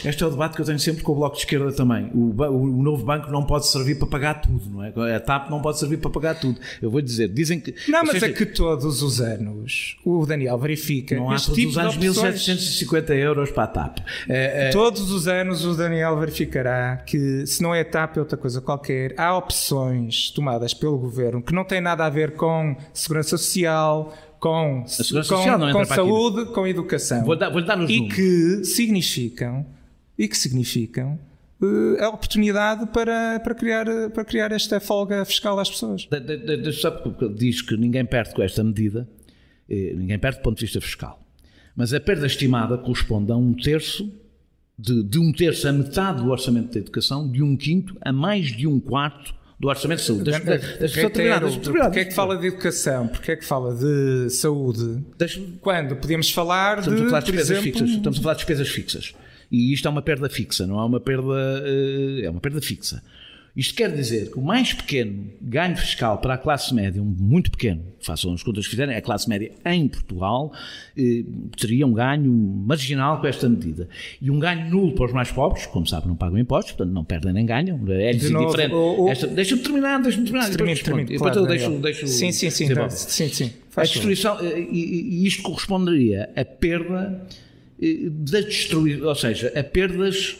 este é o debate que eu tenho sempre com o Bloco de Esquerda também. O novo banco não pode servir para pagar tudo, não é? A TAP não pode servir para pagar tudo. Eu vou dizer, dizem que... Não, mas é que todos os anos o Daniel verifica não há este tipo de opções. 1.750 euros para a TAP. Todos os anos o Daniel verificará que se não é a TAP é outra coisa qualquer. Há opções tomadas pelo Governo que não têm nada a ver com segurança social, com saúde, com educação. Vou-lhe dar os números. E que significam a oportunidade para criar esta folga fiscal às pessoas. Sabe porque diz que ninguém perde com esta medida, ninguém perde do ponto de vista fiscal. Mas a perda estimada corresponde a um terço, de um terço a metade do orçamento da educação, de um quinto a mais de um quarto do orçamento de saúde. Porquê é que fala de educação? Porquê é que fala de saúde? Quando podemos falar estamos a falar de despesas fixas. Estamos a falar de despesas fixas. E isto é uma perda fixa, não é uma perda... É uma perda fixa. Isto quer dizer que o mais pequeno ganho fiscal para a classe média, muito pequeno, façam as contas que fizerem, a classe média em Portugal teria um ganho marginal com esta medida. E um ganho nulo para os mais pobres, como sabe, não pagam impostos, portanto não perdem nem ganham, é-lhes indiferente. Deixa-me terminar. Depois eu deixo Sim. A destruição, e isto corresponderia a perda da destruição, ou seja, a perdas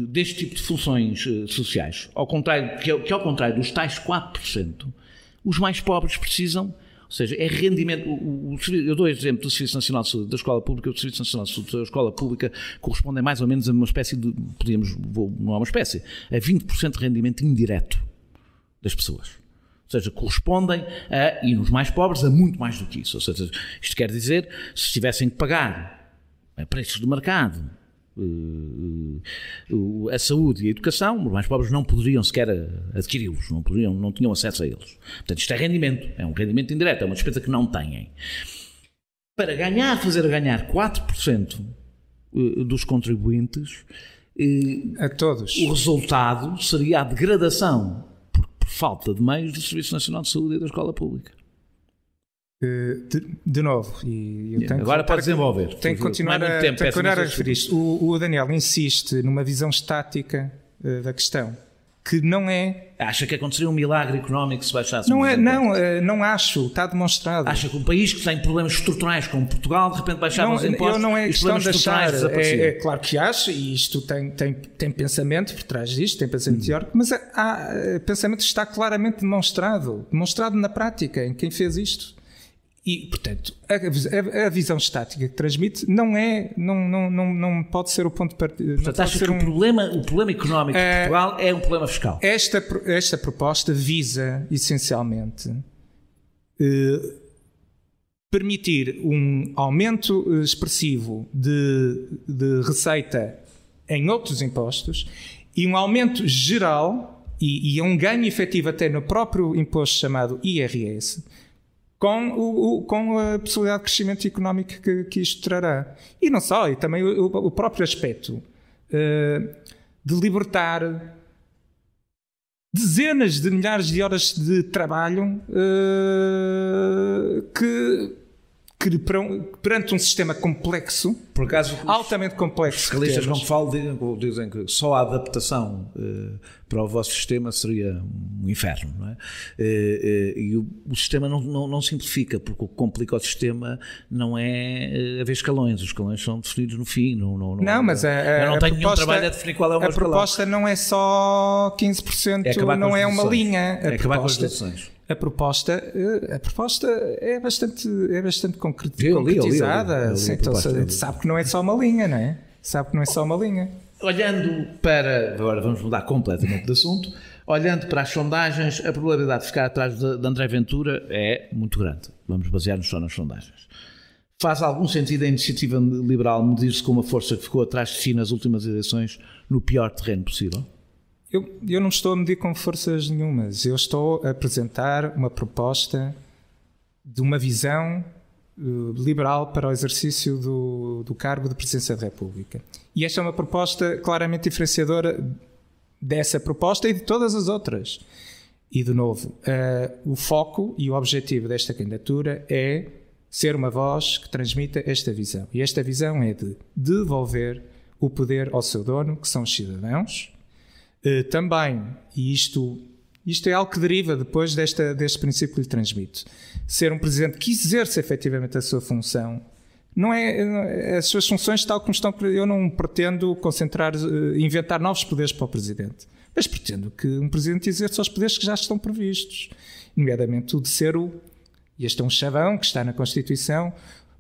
deste tipo de funções sociais, ao contrário, que ao contrário dos tais 4%, os mais pobres precisam, ou seja, é rendimento. Eu dou o exemplo do Serviço Nacional de Saúde, da Escola Pública. O Serviço Nacional de Saúde da Escola Pública corresponde mais ou menos a uma espécie de, não é uma espécie, a 20% de rendimento indireto das pessoas. Ou seja, correspondem e nos mais pobres, a muito mais do que isso. Ou seja, isto quer dizer, se tivessem que pagar a preços de mercado a saúde e a educação, os mais pobres não poderiam sequer adquiri-los, não tinham acesso a eles. Portanto, isto é rendimento, é um rendimento indireto, é uma despesa que não têm. Para fazer ganhar 4% dos contribuintes, a todos, o resultado seria a degradação por falta de meios do Serviço Nacional de Saúde e da Escola Pública. De novo, e eu tenho agora pode desenvolver. Tenho que continuar a referir isto. O Daniel insiste numa visão estática da questão, que não é... Acha que aconteceria um milagre económico se baixasse? Não acho, está demonstrado. Acha que um país que tem problemas estruturais como Portugal, de repente baixava os impostos? Não é questão de achar, é claro que acho, e isto tem pensamento por trás disto, tem pensamento teórico, mas pensamento está claramente demonstrado na prática, em quem fez isto. E, portanto, a visão estática que transmite não pode ser o ponto de partida. Portanto, acha que o problema económico de Portugal é um problema fiscal? Esta proposta visa, essencialmente, permitir um aumento expressivo de receita em outros impostos e um aumento geral e um ganho efetivo até no próprio imposto chamado IRS, com a possibilidade de crescimento económico que isto trará. E não só, e também o próprio aspecto de libertar dezenas de milhares de horas de trabalho que perante um sistema complexo, por acaso, altamente complexo, os fiscalistas não falam, dizem que só a adaptação para o vosso sistema seria um inferno, não é? E o sistema não simplifica, porque o que complica o sistema não é haver escalões. Os escalões são definidos no fim. Não, mas eu não tenho nenhum trabalho a definir qual é o meu escalão. A proposta não é só 15%, não é uma linha. É acabar com as deduções. A proposta é bastante concretizada. Então, sabe que não é só uma linha, não é? Sabe que não é só uma linha. Olhando para... Agora vamos mudar completamente de assunto. Olhando para as sondagens, a probabilidade de ficar atrás de André Ventura é muito grande. Vamos basear-nos só nas sondagens. Faz algum sentido a iniciativa liberal medir-se com uma força que ficou atrás de si nas últimas eleições no pior terreno possível? Eu não estou a medir com forças nenhumas. Eu estou a apresentar uma proposta de uma visão liberal para o exercício do cargo de Presidência da República. E esta é uma proposta claramente diferenciadora dessa proposta e de todas as outras. E, de novo, o foco e o objetivo desta candidatura é ser uma voz que transmita esta visão. E esta visão é de devolver o poder ao seu dono, que são os cidadãos. Também, e isto é algo que deriva depois deste princípio que lhe transmito, ser um presidente que exerce efetivamente a sua função, não é as suas funções tal como estão. Eu não pretendo inventar novos poderes para o presidente, mas pretendo que um presidente exerça os poderes que já estão previstos, nomeadamente o de ser e este é um chavão que está na Constituição,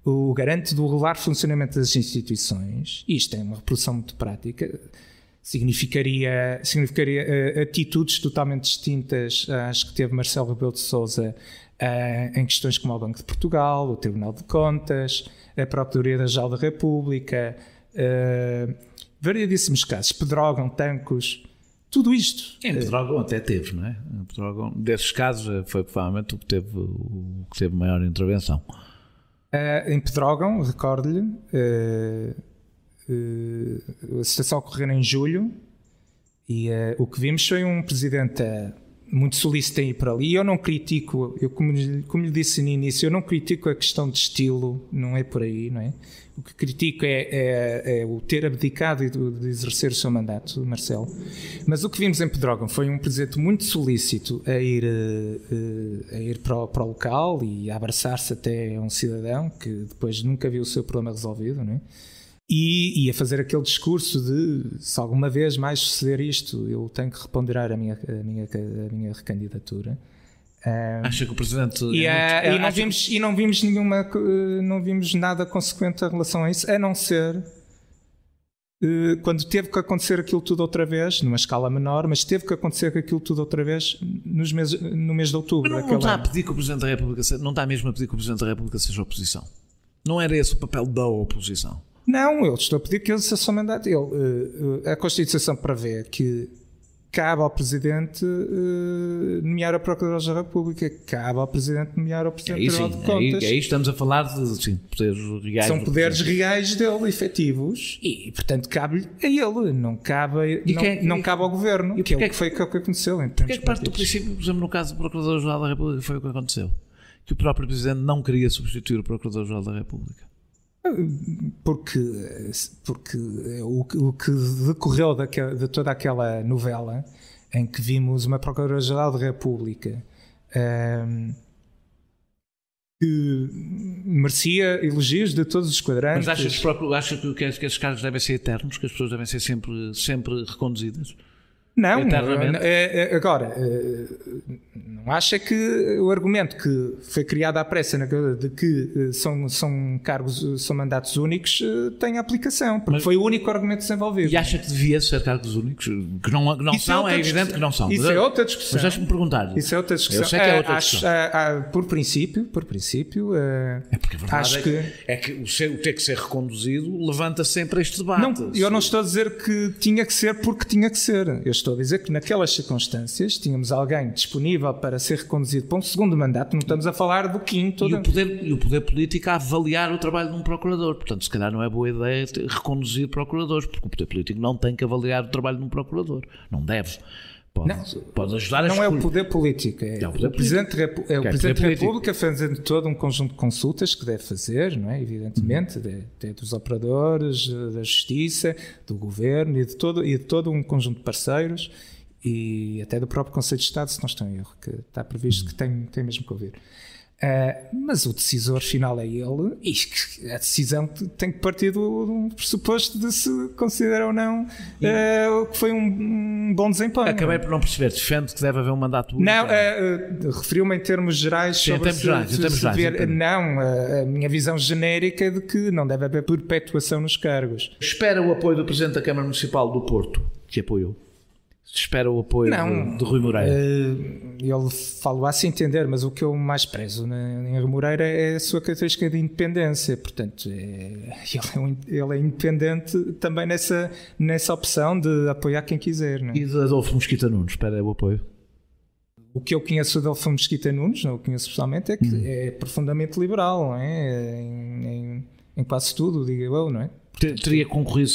o garante do regular funcionamento das instituições. Isto é uma reprodução muito prática. Significaria atitudes totalmente distintas às que teve Marcelo Rebelo de Sousa em questões como o Banco de Portugal, o Tribunal de Contas, a Procuradoria-Geral da República, variedíssimos casos, Pedrógão, Tancos, tudo isto. Em Pedrógão até teve, não é? Em Pedrógão, desses casos foi provavelmente o que teve maior intervenção. Em Pedrógão, recordo-lhe, a situação ocorreu em julho e o que vimos foi um presidente muito solícito em ir para ali. Eu não critico, como lhe disse no início, eu não critico a questão de estilo, não é por aí, não é? O que critico é o ter abdicado de exercer o seu mandato, Marcelo. Mas o que vimos em Pedrógão foi um presidente muito solícito a ir para o local e a abraçar-se até a um cidadão que depois nunca viu o seu problema resolvido, não é? E a fazer aquele discurso de se alguma vez mais suceder isto, eu tenho que reponderar a minha recandidatura. Acha que o Presidente... Não vimos nada consequente em relação a isso, a não ser quando teve que acontecer aquilo tudo outra vez, numa escala menor, mas teve que acontecer aquilo tudo outra vez no mês de outubro. Mas não está a pedir que o Presidente da República não está mesmo a pedir que o Presidente da República seja oposição? Não era esse o papel da oposição? Não, eu estou a pedir que ele se assuma mandato. A Constituição prevê que cabe ao Presidente nomear a Procuradora da República, cabe ao Presidente nomear o Presidente do Tribunal de Contas. Aí estamos a falar de poderes reais. São poderes reais dele, efetivos, e portanto cabe a ele, não cabe ao Governo. E que foi o que aconteceu. Porque é que parte do princípio, por exemplo, no caso do Procurador-Geral da República, foi o que aconteceu? Que o próprio Presidente não queria substituir o Procurador-Geral da República? Porque o que decorreu de toda aquela novela em que vimos uma Procuradora-Geral da República que merecia elogios de todos os quadrantes. Mas acha que esses cargos devem ser eternos, que as pessoas devem ser sempre reconduzidas? Não, agora, não acha que o argumento que foi criado à pressa de que são mandatos únicos tem aplicação, porque foi o único argumento desenvolvido. E acha que devia ser cargos únicos? Que não são, é evidente que não são. Isso é outra discussão. Mas deixe-me perguntar. Isso é outra discussão. Eu sei que é outra discussão. Por princípio, é porque a verdade é que o ter que ser reconduzido levanta sempre este debate. Não, eu não estou a dizer que tinha que ser porque tinha que ser. Eu estou a dizer que naquelas circunstâncias tínhamos alguém disponível para ser reconduzido para um segundo mandato, não estamos a falar do quinto. E o poder político a avaliar o trabalho de um procurador. Portanto, se calhar não é boa ideia reconduzir procuradores, porque o poder político não tem que avaliar o trabalho de um procurador. Não deve. Pode ajudar a não escolher. é o poder político, o Presidente da República fazendo todo um conjunto de consultas que deve fazer, não é? Evidentemente, dos operadores, da Justiça, do Governo e de todo um conjunto de parceiros e até do próprio Conselho de Estado, se não estou em erro, que está previsto que tem mesmo que ouvir. Mas o decisor final é ele e a decisão tem que partir do pressuposto de se considera ou não que foi um bom desempenho. Acabei por não perceber, defende que deve haver um mandato único? Não, referiu-me em termos gerais sobre Não, a minha visão genérica é de que não deve haver perpetuação nos cargos. Espera o apoio do Presidente da Câmara Municipal do Porto, que apoiou? Espera o apoio de Rui Moreira? Ele falou a se entender, mas o que eu mais prezo em Rui Moreira é a sua característica de independência. Portanto, ele é independente também nessa opção de apoiar quem quiser. Não é? E de Adolfo Mesquita Nunes, espera o apoio? O que eu conheço de Adolfo Mesquita Nunes, não o conheço pessoalmente, é que é profundamente liberal, não é? Em quase tudo, digo eu, não é? Teria concorrido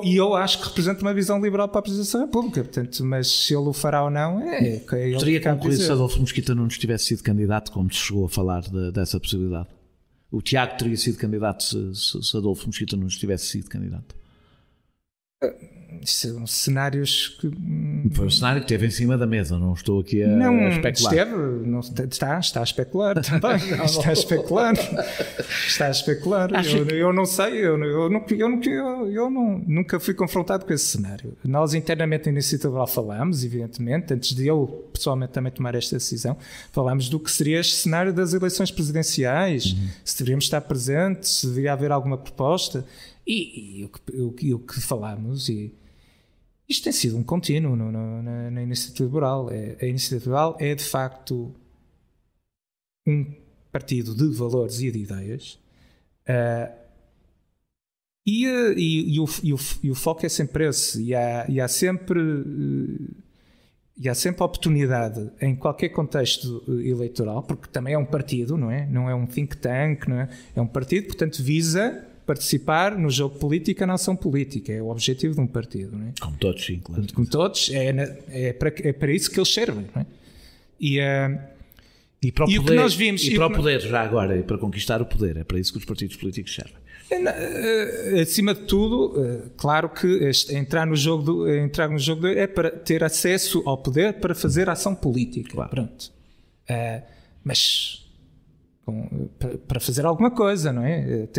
eu acho que representa uma visão liberal para a Presidência da República, portanto, mas se ele o fará ou não ele teria concorrido se Adolfo Mesquita Nunes tivesse sido candidato, como se chegou a falar dessa possibilidade. O Tiago teria sido candidato se Adolfo Mesquita Nunes tivesse sido candidato. São cenários que... Foi um cenário que esteve em cima da mesa, não estou aqui a especular. Está a especular também. Está a especular. Eu não sei, eu nunca fui confrontado com esse cenário. Nós internamente na Iniciativa Liberal falámos, evidentemente, antes de eu pessoalmente também tomar esta decisão, falámos do que seria este cenário das eleições presidenciais, se deveríamos estar presentes, se deveria haver alguma proposta. E o que falámos, e isto tem sido um contínuo na Iniciativa Liberal. A Iniciativa Liberal é de facto um partido de valores e de ideias, e o foco é sempre esse, e há sempre oportunidade em qualquer contexto eleitoral, porque também é um partido, não é um think tank, não é? É um partido, portanto visa participar no jogo político, na ação política. É o objetivo de um partido. Não é? Como todos, sim, claro. Como todos, é para isso que eles servem. Não é? E para o poder, o que nós vimos, para o poder, já agora, e para conquistar o poder, é para isso que os partidos políticos servem. Acima de tudo, claro que entrar no jogo é para ter acesso ao poder para fazer ação política. Claro. Pronto. Mas para fazer alguma coisa, não é?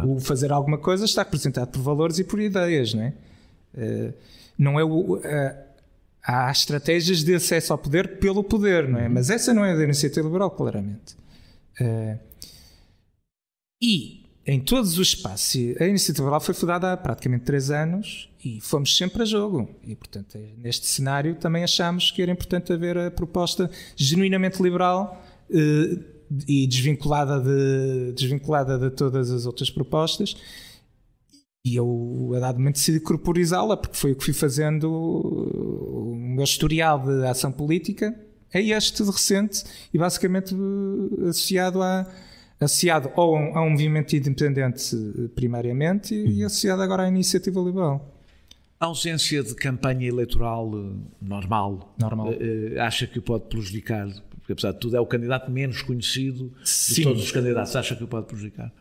O fazer alguma coisa está representado por valores e por ideias, não é? Não é há estratégias de acesso ao poder pelo poder, não é? Mas essa não é da Iniciativa Liberal, claramente. E em todos os espaços, a Iniciativa Liberal foi fundada há praticamente 3 anos e fomos sempre a jogo. E, portanto, neste cenário também achamos que era importante haver a proposta genuinamente liberal e desvinculada de todas as outras propostas, e eu a dado momento decidi corporizá-la, porque foi o que fui fazendo. O meu historial de ação política é este de recente e basicamente associado ou a um movimento independente primariamente e associado agora à Iniciativa Liberal. A ausência de campanha eleitoral normal. Acha que o pode prejudicar? Porque, apesar de tudo, é o candidato menos conhecido de todos os candidatos. Acha que o pode prejudicar?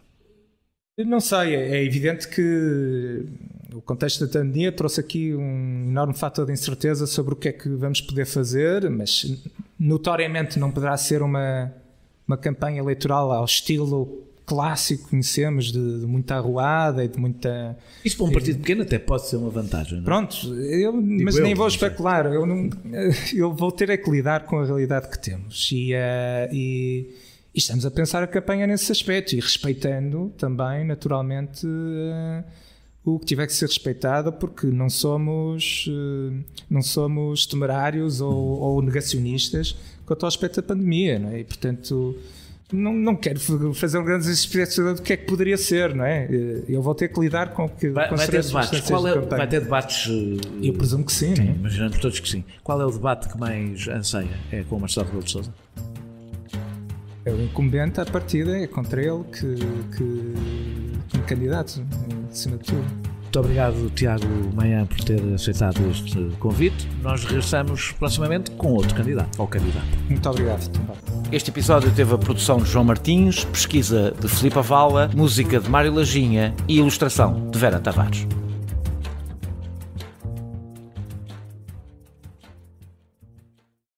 Não sei. É evidente que o contexto da pandemia trouxe aqui um enorme fator de incerteza sobre o que é que vamos poder fazer, mas notoriamente não poderá ser uma campanha eleitoral ao estilo clássico que conhecemos, de muita arruada e de muita... Isso para um partido pequeno até pode ser uma vantagem, não é? Pronto, mas nem vou especular. Eu vou ter que lidar com a realidade que temos. E estamos a pensar a campanha nesse aspecto e respeitando também, naturalmente, o que tiver que ser respeitado, porque não somos temerários ou negacionistas quanto ao aspecto da pandemia, não é? E, portanto... Não quero fazer um grande expectativa do que é que poderia ser, não é? Eu vou ter que lidar com o que... Vai ter debates. Vai ter debates... Eu presumo que sim, sim, não é? Imaginamos todos que sim. Qual é o debate que mais anseia? É com o Marcelo Rebelo de Sousa? É o incumbente à partida, é contra ele que candidato, acima de tudo. Muito obrigado, Tiago Maia, por ter aceitado este convite. Nós regressamos proximamente com outro candidato ou candidata. Muito obrigado. Este episódio teve a produção de João Martins, pesquisa de Filipe Avala, música de Mário Lajinha e ilustração de Vera Tavares.